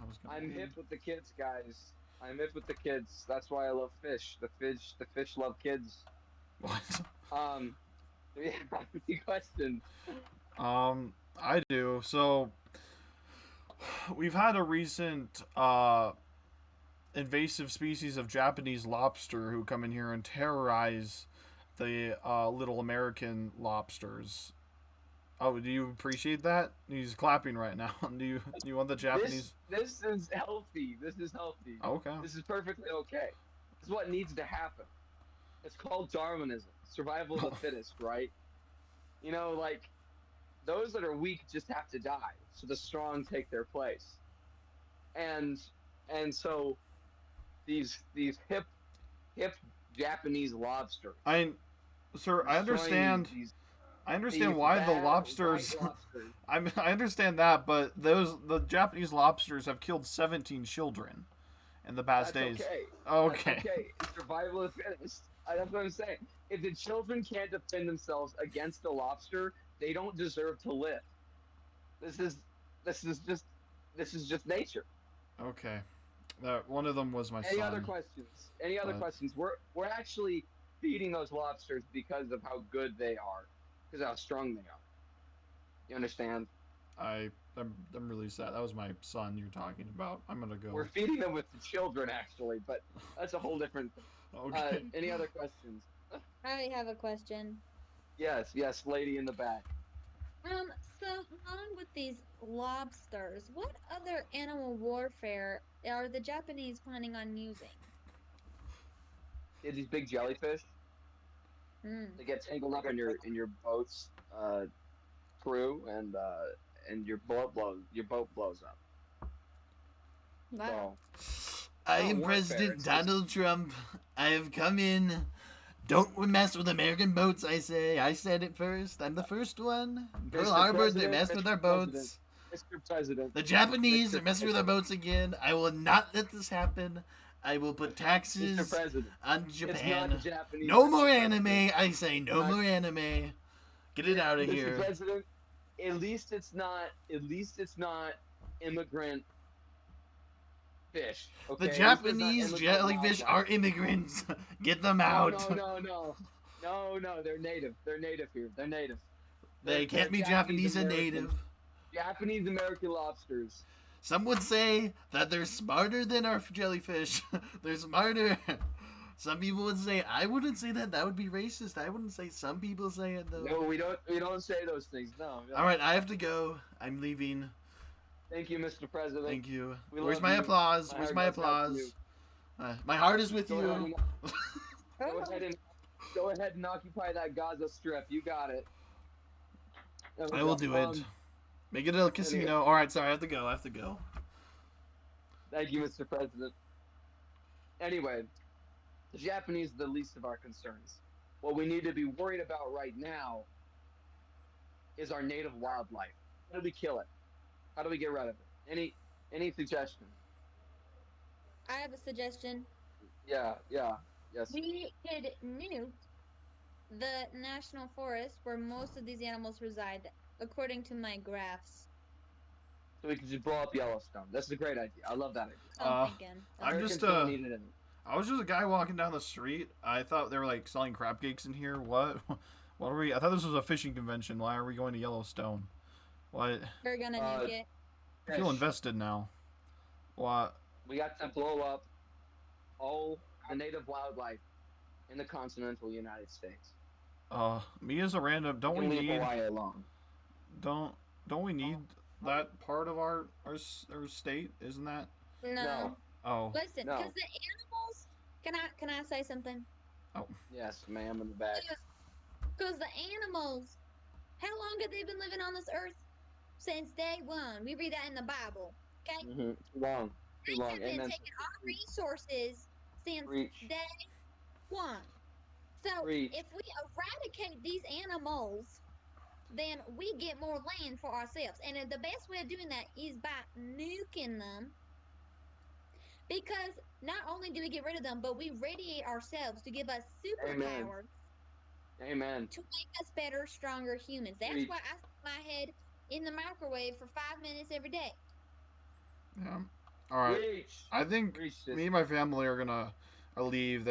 I was gonna. I'm hip with the kids, guys. I'm hip with the kids. That's why I love fish. The fish love kids. What? Do you have any questions? I do. So we've had a recent invasive species of Japanese lobster who come in here and terrorize the little American lobsters. Oh, do you appreciate that? He's clapping right now. Do you want the This Japanese? this is healthy. This is healthy. Oh, okay. This is perfectly okay. This is what needs to happen. It's called Darwinism, survival of the fittest, right? Like those that are weak just have to die, so the strong take their place. And and so these hip Japanese lobsters I, sir, I destroying understand. I understand these why the bad white lobsters. lobsters. I understand that, but the Japanese lobsters have killed 17 children in the past That's days. okay. That's Okay. okay. It's survival of the fittest. That's what I'm saying. If the children can't defend themselves against a lobster, they don't deserve to live. This is this is just this is just nature. Okay. One of them was my Any other son. questions? Any other But questions? We're actually feeding those lobsters because of how good they are, because of how strong they are. You understand? I'm really sad. That was my son you're talking about. I'm gonna We're go. feeding them with the children actually, but that's a whole different thing. Okay. Any other questions? I have a question. Yes, lady in the back. So along with these lobsters, what other animal warfare are the Japanese planning on using? These big jellyfish. Hmm. They get tangled up in your boat's crew, and your boat blows up. Wow. I No am warfare. President It's just Donald Trump. I have come in. Don't mess with American boats, I say. I said it first. I'm the first one. Pearl Mr. Harbor, they President, messed with our Mr. President, boats. Mr. President, The Japanese Mr. are messing with our President, boats again. I will not let this happen. I will put Mr. taxes President. on It's not the Japan. Japanese, No more Mr. President. anime. I say no Not more anime. Get it out of Mr. here. President. At least it's not. At least it's not immigrant fish. The Okay. At least it's not Japanese immigrant jellyfish are wildlife. immigrants. Get them No, out. no, no, no, no, no. They're native. They're native here. They're native. They They're can't be Japanese Japanese and American. native. Japanese American lobsters. Some would say that they're smarter than our jellyfish. They're smarter. Some people would say I wouldn't say that. That would be racist. I wouldn't say some people say it though. No, we don't. We don't say those things. No. All right, I have to go. I'm leaving. Thank you, Mr. President. Thank you. We Where's love my you. applause? My Where's heart my goes out to you. applause? My heart is with Go ahead you. and go ahead and go ahead and occupy that Gaza Strip. You got it. There we I will go. do it. Make it a casino. All right, sorry, I have to go. I have to go. Thank you, Mr. President. Anyway, The Japanese are the least of our concerns. What we need to be worried about right now is our native wildlife. How do we kill it? How do we get rid of it? Any suggestions? I have a suggestion. Yeah, yeah, yes. We could nuke the national forest where most of these animals reside, according to my graphs. So we can just blow up Yellowstone. That's a great idea. I love that idea. So I'm Uh, thinking. I'm just Americans don't need it in. I was just a guy walking down the street. I thought they were like selling crab cakes in here. What? What are we? I thought this was a fishing convention. Why are we going to Yellowstone? What? We're gonna Uh, nuke it. I feel Fish. invested now. What? We got to blow up all the native wildlife in the continental United States. Me as a random. We Don't we can leave need? Hawaii alone. Don't don't we need that part of our state? Isn't that? No. No, Oh. Listen, because no. the animals. Can I say something? Oh. Yes, ma'am, in the back. Because the animals. How long have they been living on this earth? Since day one. We read that in the Bible. Okay. Too long. Too They long. have been Amen, taking sister. our resources since Preach. day one. So Preach. if we eradicate these animals, then we get more land for ourselves. And the best way of doing that is by nuking them. Because not only do we get rid of them, but we radiate ourselves to give us Amen. superpowers Amen. to make us better, stronger humans. That's why Preach. I stick my head in the microwave for 5 minutes every day. Yeah. All right. Preach. I think Preach, me and sister. my family are gonna leave.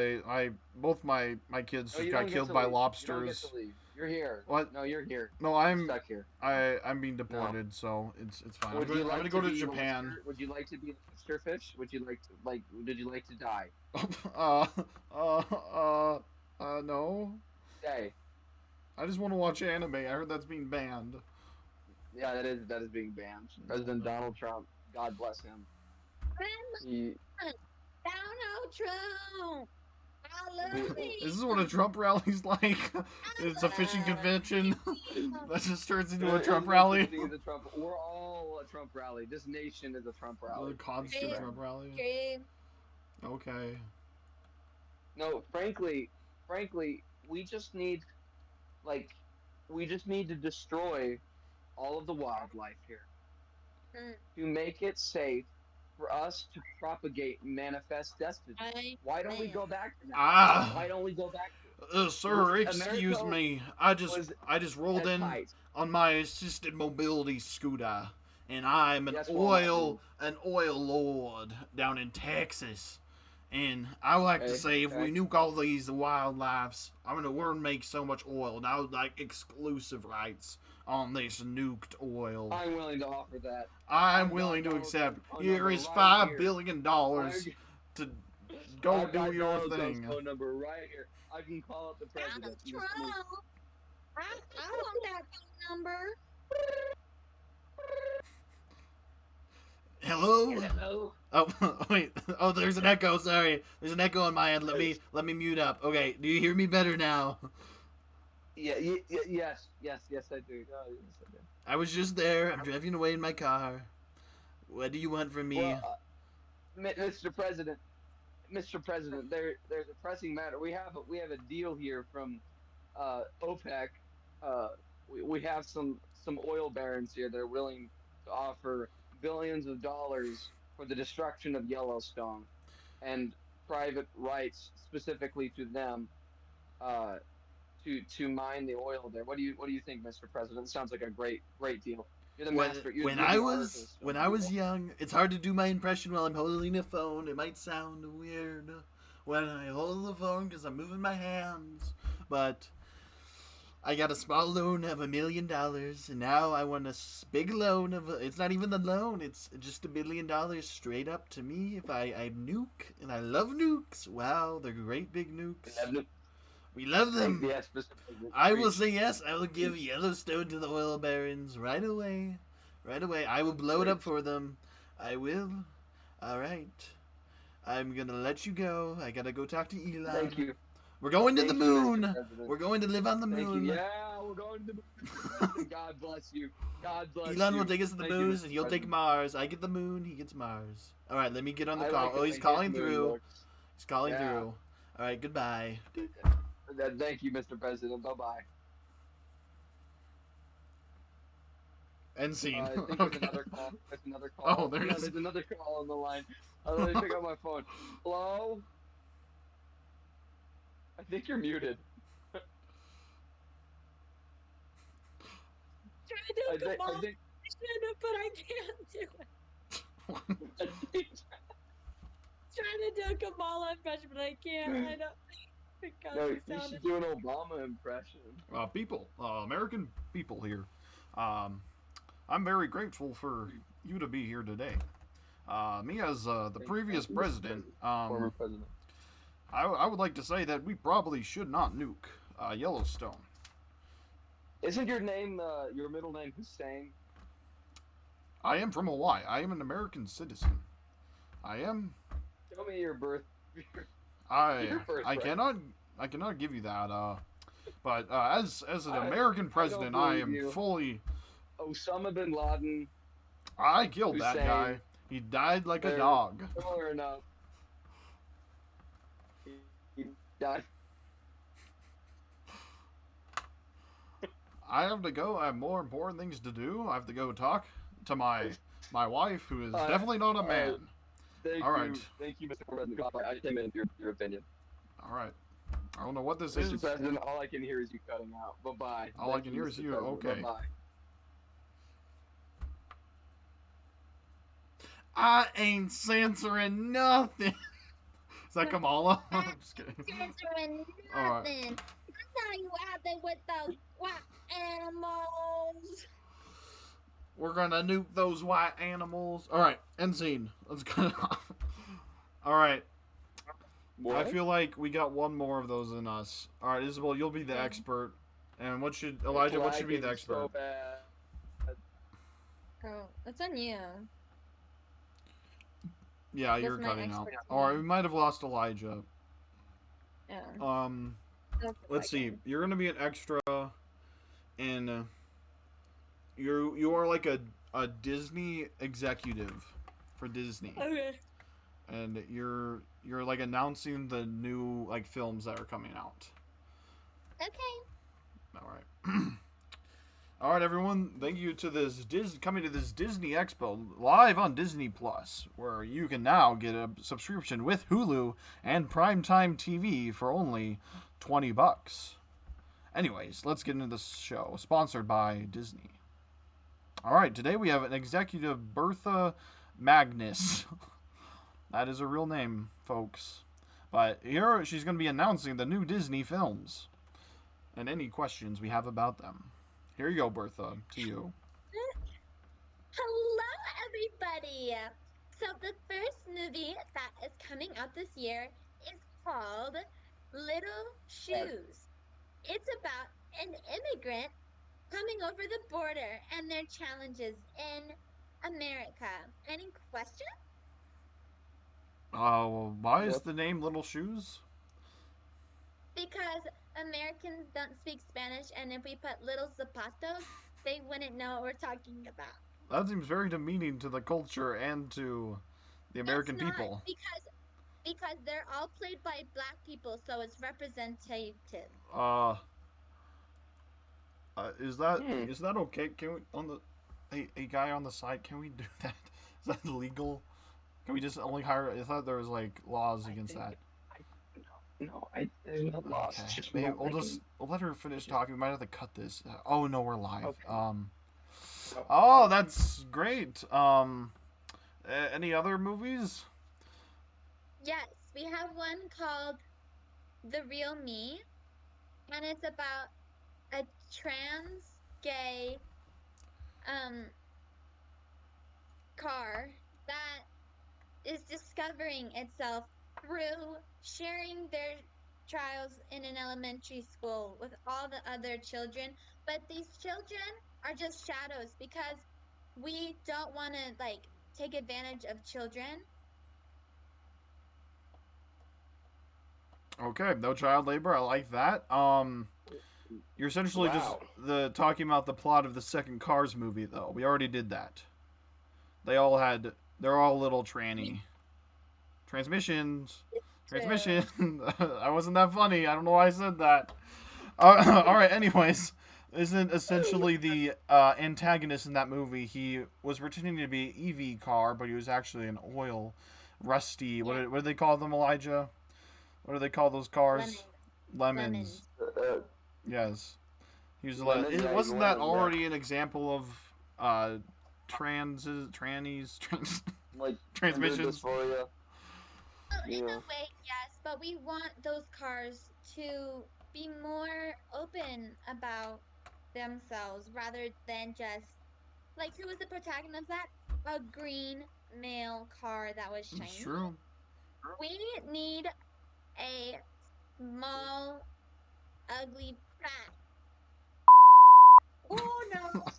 Both my kids No, just you got don't get killed to by leave. You don't get to lobsters. leave. You're here. What? No, you're here. No, You're stuck here. I'm being No. deported, so it's fine. Would you I'm like gonna to go to be the Japan. oyster? Would you like to be the oyster fish? Would you like to like? Did you like to die? uh, uh, no. Stay. I just want to watch anime. I heard that's being banned. Yeah, that is being banned. President Donald Trump. God bless him. He Donald Trump. I we, love This is what a him. Trump rally's like. It's a fishing I love convention. him. That just turns into a it Trump rally. basically is a Trump. We're all a Trump rally. This nation is a Trump A rally. Thank you constant very True. Trump much. rally. True. Okay. No, frankly, we just need like we just need to destroy all of the wildlife here Mm, to make it safe for us to propagate manifest destiny. Why don't we amen. go back to that? Ah. Why don't we go back to it? Sir, excuse America me. was I just rolled at in height. on my assisted mobility scooter, and I'm Yes, Walmart dude. an oil lord down in Texas. And I like to Okay, say, if we okay. nuke all these wildlives, we're gonna make so much oil. And I would like exclusive rights on this nuked oil. I'm willing to offer that. I'm I've got willing to Donald accept. Trump's phone Here number is right $5 billion here. to go I've do got your Donald Trump's thing. phone number right here. I can call up the president Donald and just move. Trump. I want that phone number. Hello. Hello. Oh wait. Oh, there's an echo. Sorry, there's an echo on my end. Let me mute up. Okay, do you hear me better now? Yeah, yes, I do. Oh, yes, I do. I was just there. I'm driving away in my car. What do you want from me? Well, Mr. President, Mr. President, there's a pressing matter. We have a deal here from OPEC. We have some oil barons here that are willing to offer billions of dollars for the destruction of Yellowstone and private rights specifically to them uh, to mine the oil there. What do you think, Mr. President? It sounds like a great deal. You're the When master. You're the artist of when the I was deal. young, it's hard to do my impression while I'm holding a phone. It might sound weird when I hold the phone because I'm moving my hands, but I got a small loan of $1 million, and now I want a big loan of. It's not even the loan; it's just $1 million straight up to me if I nuke, and I love nukes. Wow, they're great big nukes. We love them. Yes, Mr. President. I will Preach, say yes. I will give preach, Yellowstone to the oil barons right away. Right away. I will blow it up preach. for them. I will. All right. I'm gonna let you go. I gotta go talk to Thank Elon. you. We're going to the Thank you, Mr. moon. President. We're going to live on the Thank you. moon. Yeah, we're going to Mr. President. God bless you. God bless Elon will you. take us to the Thank you, moon, Mr. and he'll take President. Mars. I get the moon. He gets Mars. All right. Let me get on the I call. like the Oh, he's way his calling moon through. looks. He's calling Yeah. through. All right, goodbye. Thank you, Mr. President. Bye bye. End scene. I think there's Okay. another call. There's another Oh, call. there Yeah, is. there's another call on the line. Let me pick up my phone. Hello? I think you're muted. Trying to do I Kamala, think but I can't do it. I think Trying to do Kamala impression, but I can't. I don't because no, he you sounded. should do an Obama impression. People, American people here. Um, I'm very grateful for you to be here today. Me as the previous Thank you, Mr. president, President. Former president. I would like to say that we probably should not nuke Yellowstone. Isn't your name your middle name Hussein? I am from Hawaii. I am an American citizen. I am. Tell me your birth I your I birthright. cannot I cannot give you that. But as an I American I don't president, I believe am you. fully. Osama bin Laden, I killed that guy. Hussein, He died like a they're dog. similar enough. He died. I have to go. I have more important things to do. I have to go talk to my wife, who is Uh, definitely not a uh, man. All right, thank you, Mr. President. I came in your opinion, all right. I don't know what this Mr. is. President. All I can hear is you cutting out. Bye bye. All I can hear is Mr. you. President. Bye Okay. bye. I ain't censoring nothing. Is that Kamala? I'm just kidding. Censoring All right. nothing. I saw you out there with those wild animals. We're gonna nuke those white animals. All right. End scene. Let's go. All right. I What? feel like we got one more of those in us. All right, Isabel, you'll be the Okay. expert. And what should It's Elijah? What should be the lagging expert? so bad. Oh, that's on you. Yeah, That's you're my cutting out. expertise. All right, we might have lost Elijah. Yeah. That's Let's see. second. You're gonna be an extra, and you are like a Disney executive for Disney, Okay. and you're like announcing the new like films that are coming out. Okay. All right. All right, everyone. Thank you to this coming to this Disney Expo live on Disney Plus, where you can now get a subscription with Hulu and Primetime TV for only $20. Anyways, let's get into this show, sponsored by Disney. All right, today we have an executive, Bertha Magnus. That is a real name, folks. But here she's going to be announcing the new Disney films and any questions we have about them. Here you go, Bertha. To you. Hello, everybody. So the first movie that is coming out this year is called Little Shoes. It's about an immigrant coming over the border and their challenges in America. Any questions? Why is What? the name Little Shoes? Because Americans don't speak Spanish, and if we put little zapatos, they wouldn't know what we're talking about. That seems very demeaning to the culture and to the It's American not people. because they're all played by black people, so it's representative. Uh, is that Hmm. okay? Can we on the a guy on the side? Can we do that? Is that illegal? Can we just only hire? I thought there was like laws I against think that. there's no loss. It's Okay, just maybe filmmaking. we'll let her finish Just talking. We might have to cut this. Oh no, we're live. okay. Oh, Okay. that's great. Any other movies? Yes, we have one called The Real Me, and it's about a trans gay um car that is discovering itself through sharing their trials in an elementary school with all the other children. But these children are just shadows because we don't want to like take advantage of children. Okay, no child labor. I like that. You're essentially just Wow. the talking about the plot of the second Cars movie, though. We already did that. They all had. They're all little tranny transmissions. Transmission. True. I wasn't that funny. I don't know why I said that. All right. Anyways, isn't essentially the antagonist in that movie? He was pretending to be an EV car, but he was actually an oil, rusty. Yeah. What do they call them, Elijah? What do they call those cars? Lemons. Lemons. Lemons. Yes. He was. Lemon, It yeah, he's a wasn't that lemon, yeah. already an example of trannies, Like gender transmissions? dysphoria. Well, in a Yeah. way, yes, but we want those cars to be more open about themselves rather than just like who was the protagonist of that? A green male car that was It's shiny. true. We need a small, ugly brat. Oh no, not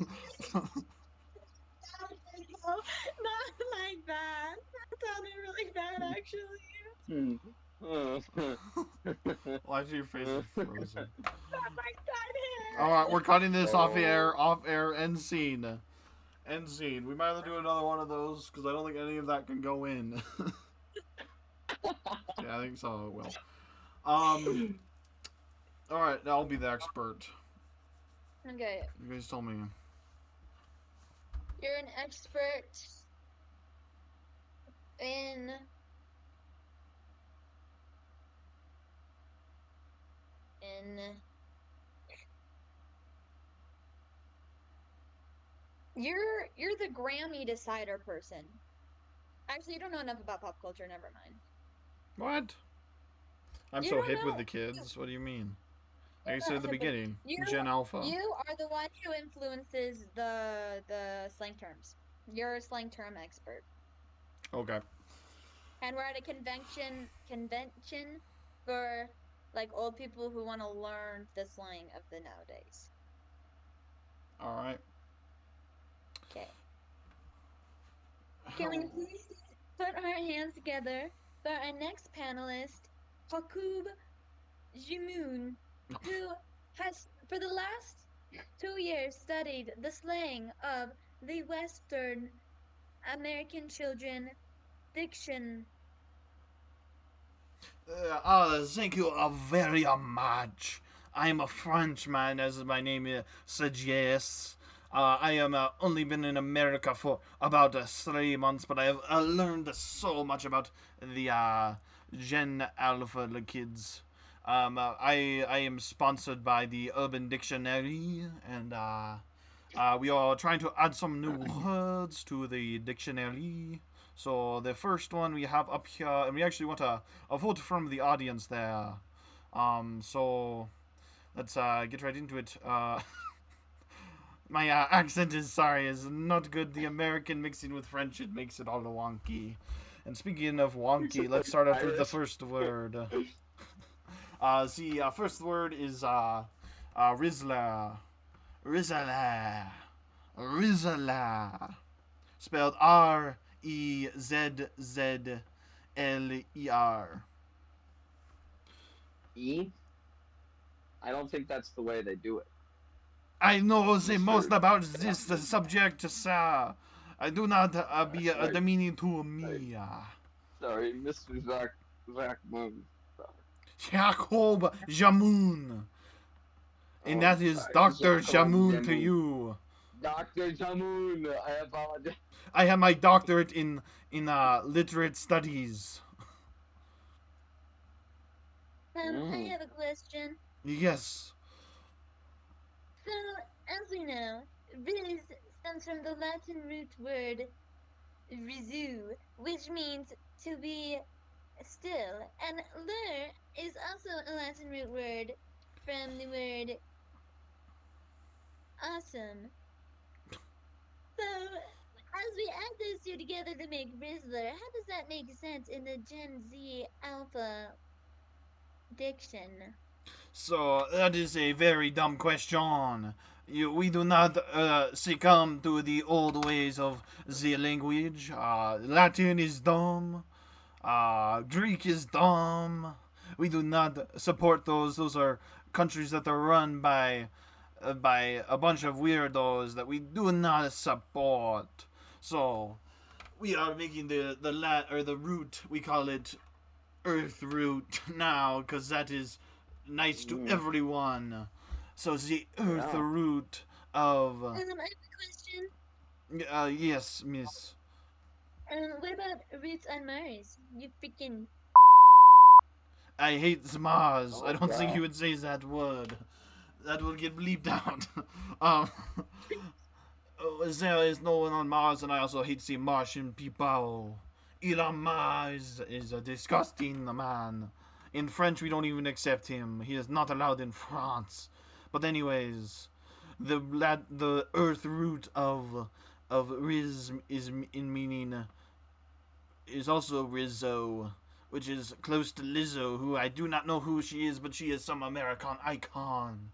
like that. That sounded really bad, actually. Hmm. Why is your face is frozen? Not like that All hair. right, we're cutting this off Oh. air. Off air. End scene. End scene. We might have to do another one of those because I don't think any of that can go in. Yeah, I think so. It will. Um. All right, I'll be the expert. Okay, You guys tell me. you're an expert in in you're the Grammy decider person. Actually, you don't know enough about pop culture. Never mind. What? I'm You so don't hip with know. the kids. What do you mean? Like I You're said at not the hip with beginning, you. Gen Alpha. You are the one who influences the slang terms. You're a slang term expert. Okay. And we're at a convention for like old people who want to learn the slang of the nowadays. All right. Okay. Can we How? please put our hands together for our next panelist, Hakub Jimoon, who has for the last 2 years studied the slang of the Western American children diction. Thank you very much. I'm a Frenchman, as my name suggests. I am only been in America for about 3 months, but I have learned so much about the Gen Alpha the kids. I am sponsored by the Urban Dictionary, and we are trying to add some new words to the dictionary. So the first one we have up here, and we actually want a vote from the audience there. So let's get right into it. My accent is not good. The American mixing with French, it makes it all wonky. And speaking of You wonky, sound let's like start off with the Irish. first word. First word is Rizla. Rizla. Rizla. Spelled Rezzler. E? I don't think that's the way they do it, I know the most Mister about this Jackman. subject, sir. I do not be Sorry, demeaning to sorry, me. sorry, Mister Zach Moon. Sorry. Jacob Jamoun. And Oh, that I'm is sorry, Dr. Jacob Jamoun to Jamoon. you. Doctor Jamoon. I apologize. I have my doctorate in literate studies. I Mm. have a question. Yes. So, as we know, Riz stems from the Latin root word rizu, which means to be still, and lur is also a Latin root word from the word awesome. So, as we add those two together to make Rizzler, how does that make sense in the Gen Z Alpha diction? So that is a very dumb question. We do not succumb to the old ways of the language. Latin is dumb. Greek is dumb. We do not support those. Those are countries that are run by a bunch of weirdos that we do not support. So we are making the lat or the root. We call it earth root now, because that is nice to Mm, everyone. So the earth yeah. root of I have a question. yes, miss. What about Roots and Mars? You freaking I hate Mars. I Oh don't think you God. would say that word. That will get bleeped out. um, there is no one on Mars, and I also hate the Martian people. Elon Mars is a disgusting man. In French, we don't even accept him. He is not allowed in France. But anyways, the Earth root of Riz is in meaning is also Rizzo, which is close to Lizzo, who I do not know who she is, but she is some American icon.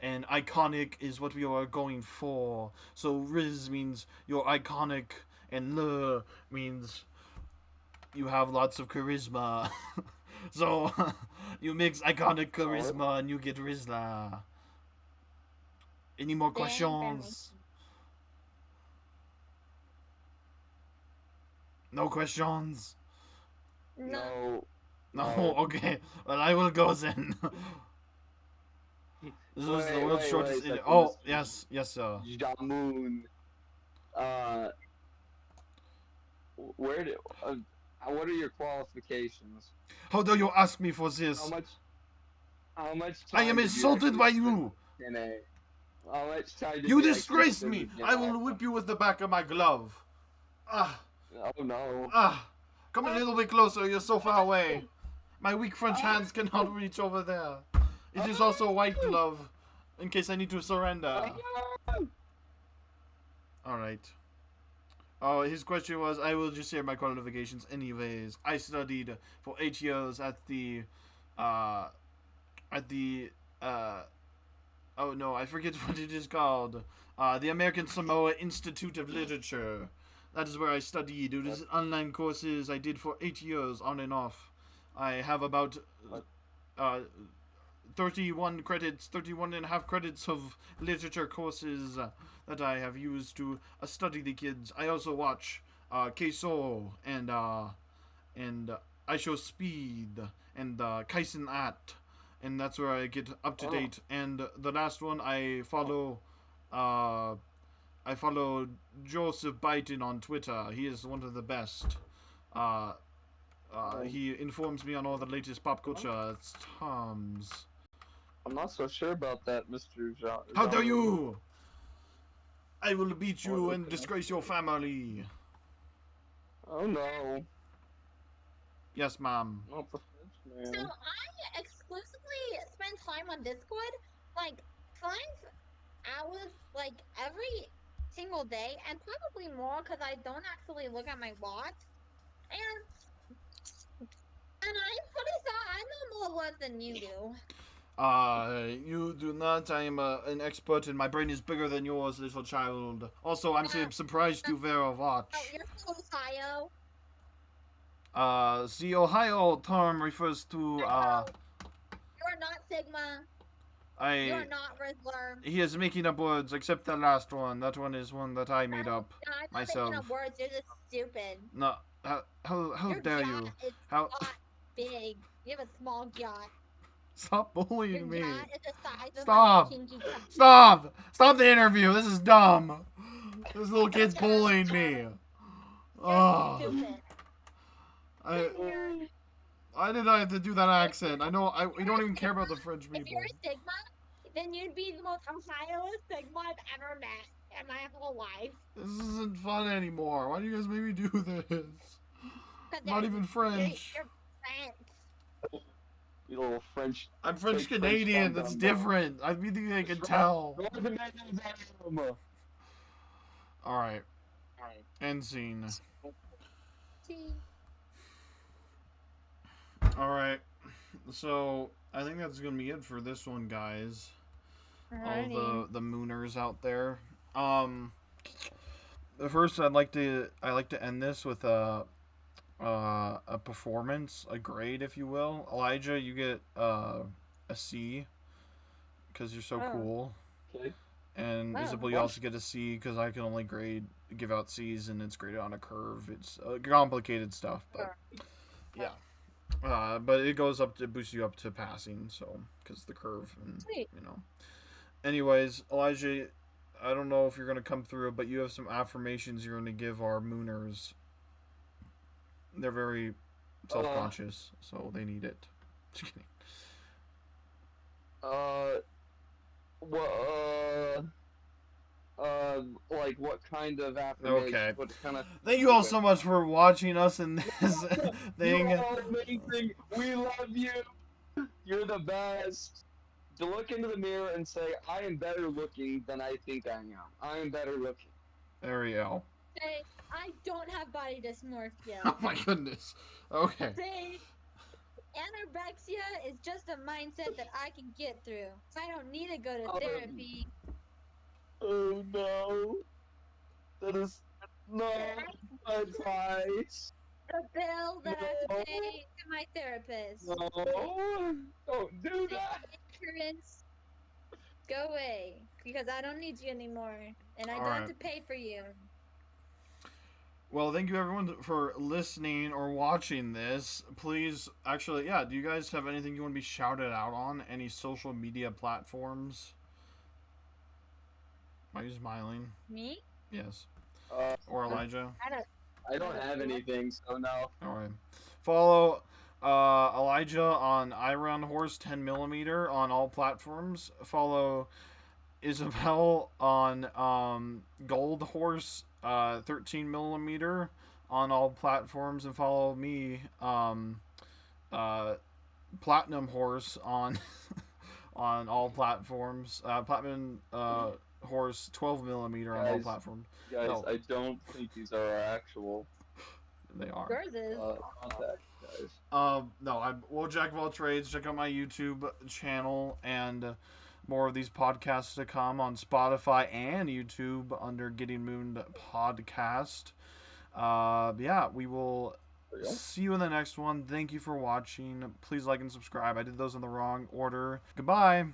And iconic is what we are going for. So Riz means you're iconic, and Le means you have lots of charisma. So you mix iconic Solid. charisma and you get Rizla. Any more damn information. questions? No questions? No. No. No, No. okay. Well, I will go then. This was the world's Wait a shortest. second, Oh, Mr. yes, yes, sir. Jamoon. Uh, where did? What are your qualifications? How dare you ask me for How this? much? How much I am time did you insulted actually by spend you. with TNA? How much time did You you actually disgrace spend me. with I TNA? will whip you with the back of my glove. Ah, Oh no. ah. Come a Oh, little bit closer. You're so far away. oh, My weak French hands cannot oh, reach over there. It is also a white Oh! glove, in case I need to surrender. Oh! All right. Oh, his question was, I will just share my qualifications anyways. I studied for 8 years uh, at the, uh, oh no, I forget what it is called. The American Samoa Institute of Literature. That is where I studied. It is That's online courses I did for 8 years on and off. I have about what? uh, 31 credits, 31 and a half credits of literature courses that I have used to study the kids. I also watch Queso and I Show Speed and Kaisen At, and that's where I get up to Oh, date. And the last one uh, I follow Joseph Biden on Twitter. He is one of the best. Uh, um, he informs me on all the latest pop I'm not, culture. It's Tom's. I'm not so sure about that, Mr. How dare Jamoon. you! I will beat you What and can I disgrace your say? family. Oh no, Yes, ma'am. not the French so man. I exclusively spend time on Discord, like 5 hours, like every single day, and probably more because I don't actually look at my watch. And I'm pretty sure I know more words than you do. You do not. I am an expert, and my brain is bigger than yours, little child. Also, I'm Uh, surprised you wear a oh, watch. you're from Ohio. The Ohio term refers to, Echo. You're not Sigma. You're I. not Rizzler. He is making up words, except the last one. That one is one that I made up No, I'm not making up myself. words. You're just stupid. No, how Your dare jaw you? is How. not big. You have a small jaw. Stop Your bullying me. jaw is the size of my Stop! pinky toe. Stop! Stop the interview. This is dumb. This little kid's bullying You're me. Oh, stupid. I. You're Why did I have to do that if accent? I know if we you're don't a even care Sigma, about the French if you're people. a Sigma, then you'd be the most Ohio Sigma I've ever met in my whole life. This isn't fun anymore. Why do you guys make me do this? Cause I'm not even French. you're French. You little French, I'm French fake French Canadian. dum That's dum dum. different. I think they That's can right. tell. North America's Alabama. All right. End scene. See, All right. So I think that's gonna be it for this one, guys. All alrighty. the mooners out there. Um, first I like to end this with a performance, a grade, if you will. Elijah, you get a C because you're so Oh, cool, Okay. and oh, Isabel, you What? also get a C because I can only give out C's, and it's graded on a curve. It's complicated stuff, but sure. yeah. But it goes up to boost you up to passing, so because the curve and Sweet. you know. Anyways, Elijah, I don't know if you're gonna come through, but you have some affirmations you're gonna give our mooners. They're very Uh, self-conscious, so they need it. Just kidding. uh, what, like what kind of affirmation? Okay. What kind of? Thank you all Okay. so much for watching us in this You thing. are amazing. We love you. You're the best. To look into the mirror and say, I am better looking than I think I am. I am better looking. There we go. Say, I don't have body dysmorphia. Oh my goodness. Okay. Say, anorexia is just a mindset that I can get through. I don't need to go to Um, therapy. oh no. That is not That's advice. the bill that I have to No. pay to my therapist. No. Don't do Say, that. insurance, go away because I don't need you anymore, and I All don't have right. to pay for you. Well, thank you everyone for listening or watching this. Please, actually, yeah, do you guys have anything you want to be shouted out on? Any social media platforms? Are you smiling? Me? Yes. Uh, Or Elijah? I don't. I I don't don't have know. anything, so no. All right. Follow Elijah on Iron Horse 10 millimeter on all platforms. Follow Isabel on Gold Horse 13 millimeter on all platforms, and follow me uh, Platinum Horse on on all platforms. Platinum Horse 12 millimeter on all Guys, platforms. guys, No, I don't think these are our actual they are. Yours is. contacts, guys. No, I'm well, Jack of all trades. Check out my YouTube channel and more of these podcasts to come on Spotify and YouTube under Getting Mooned Podcast. Yeah, we will There you go. see you in the next one. Thank you for watching. Please like and subscribe. I did those in the wrong order. Goodbye.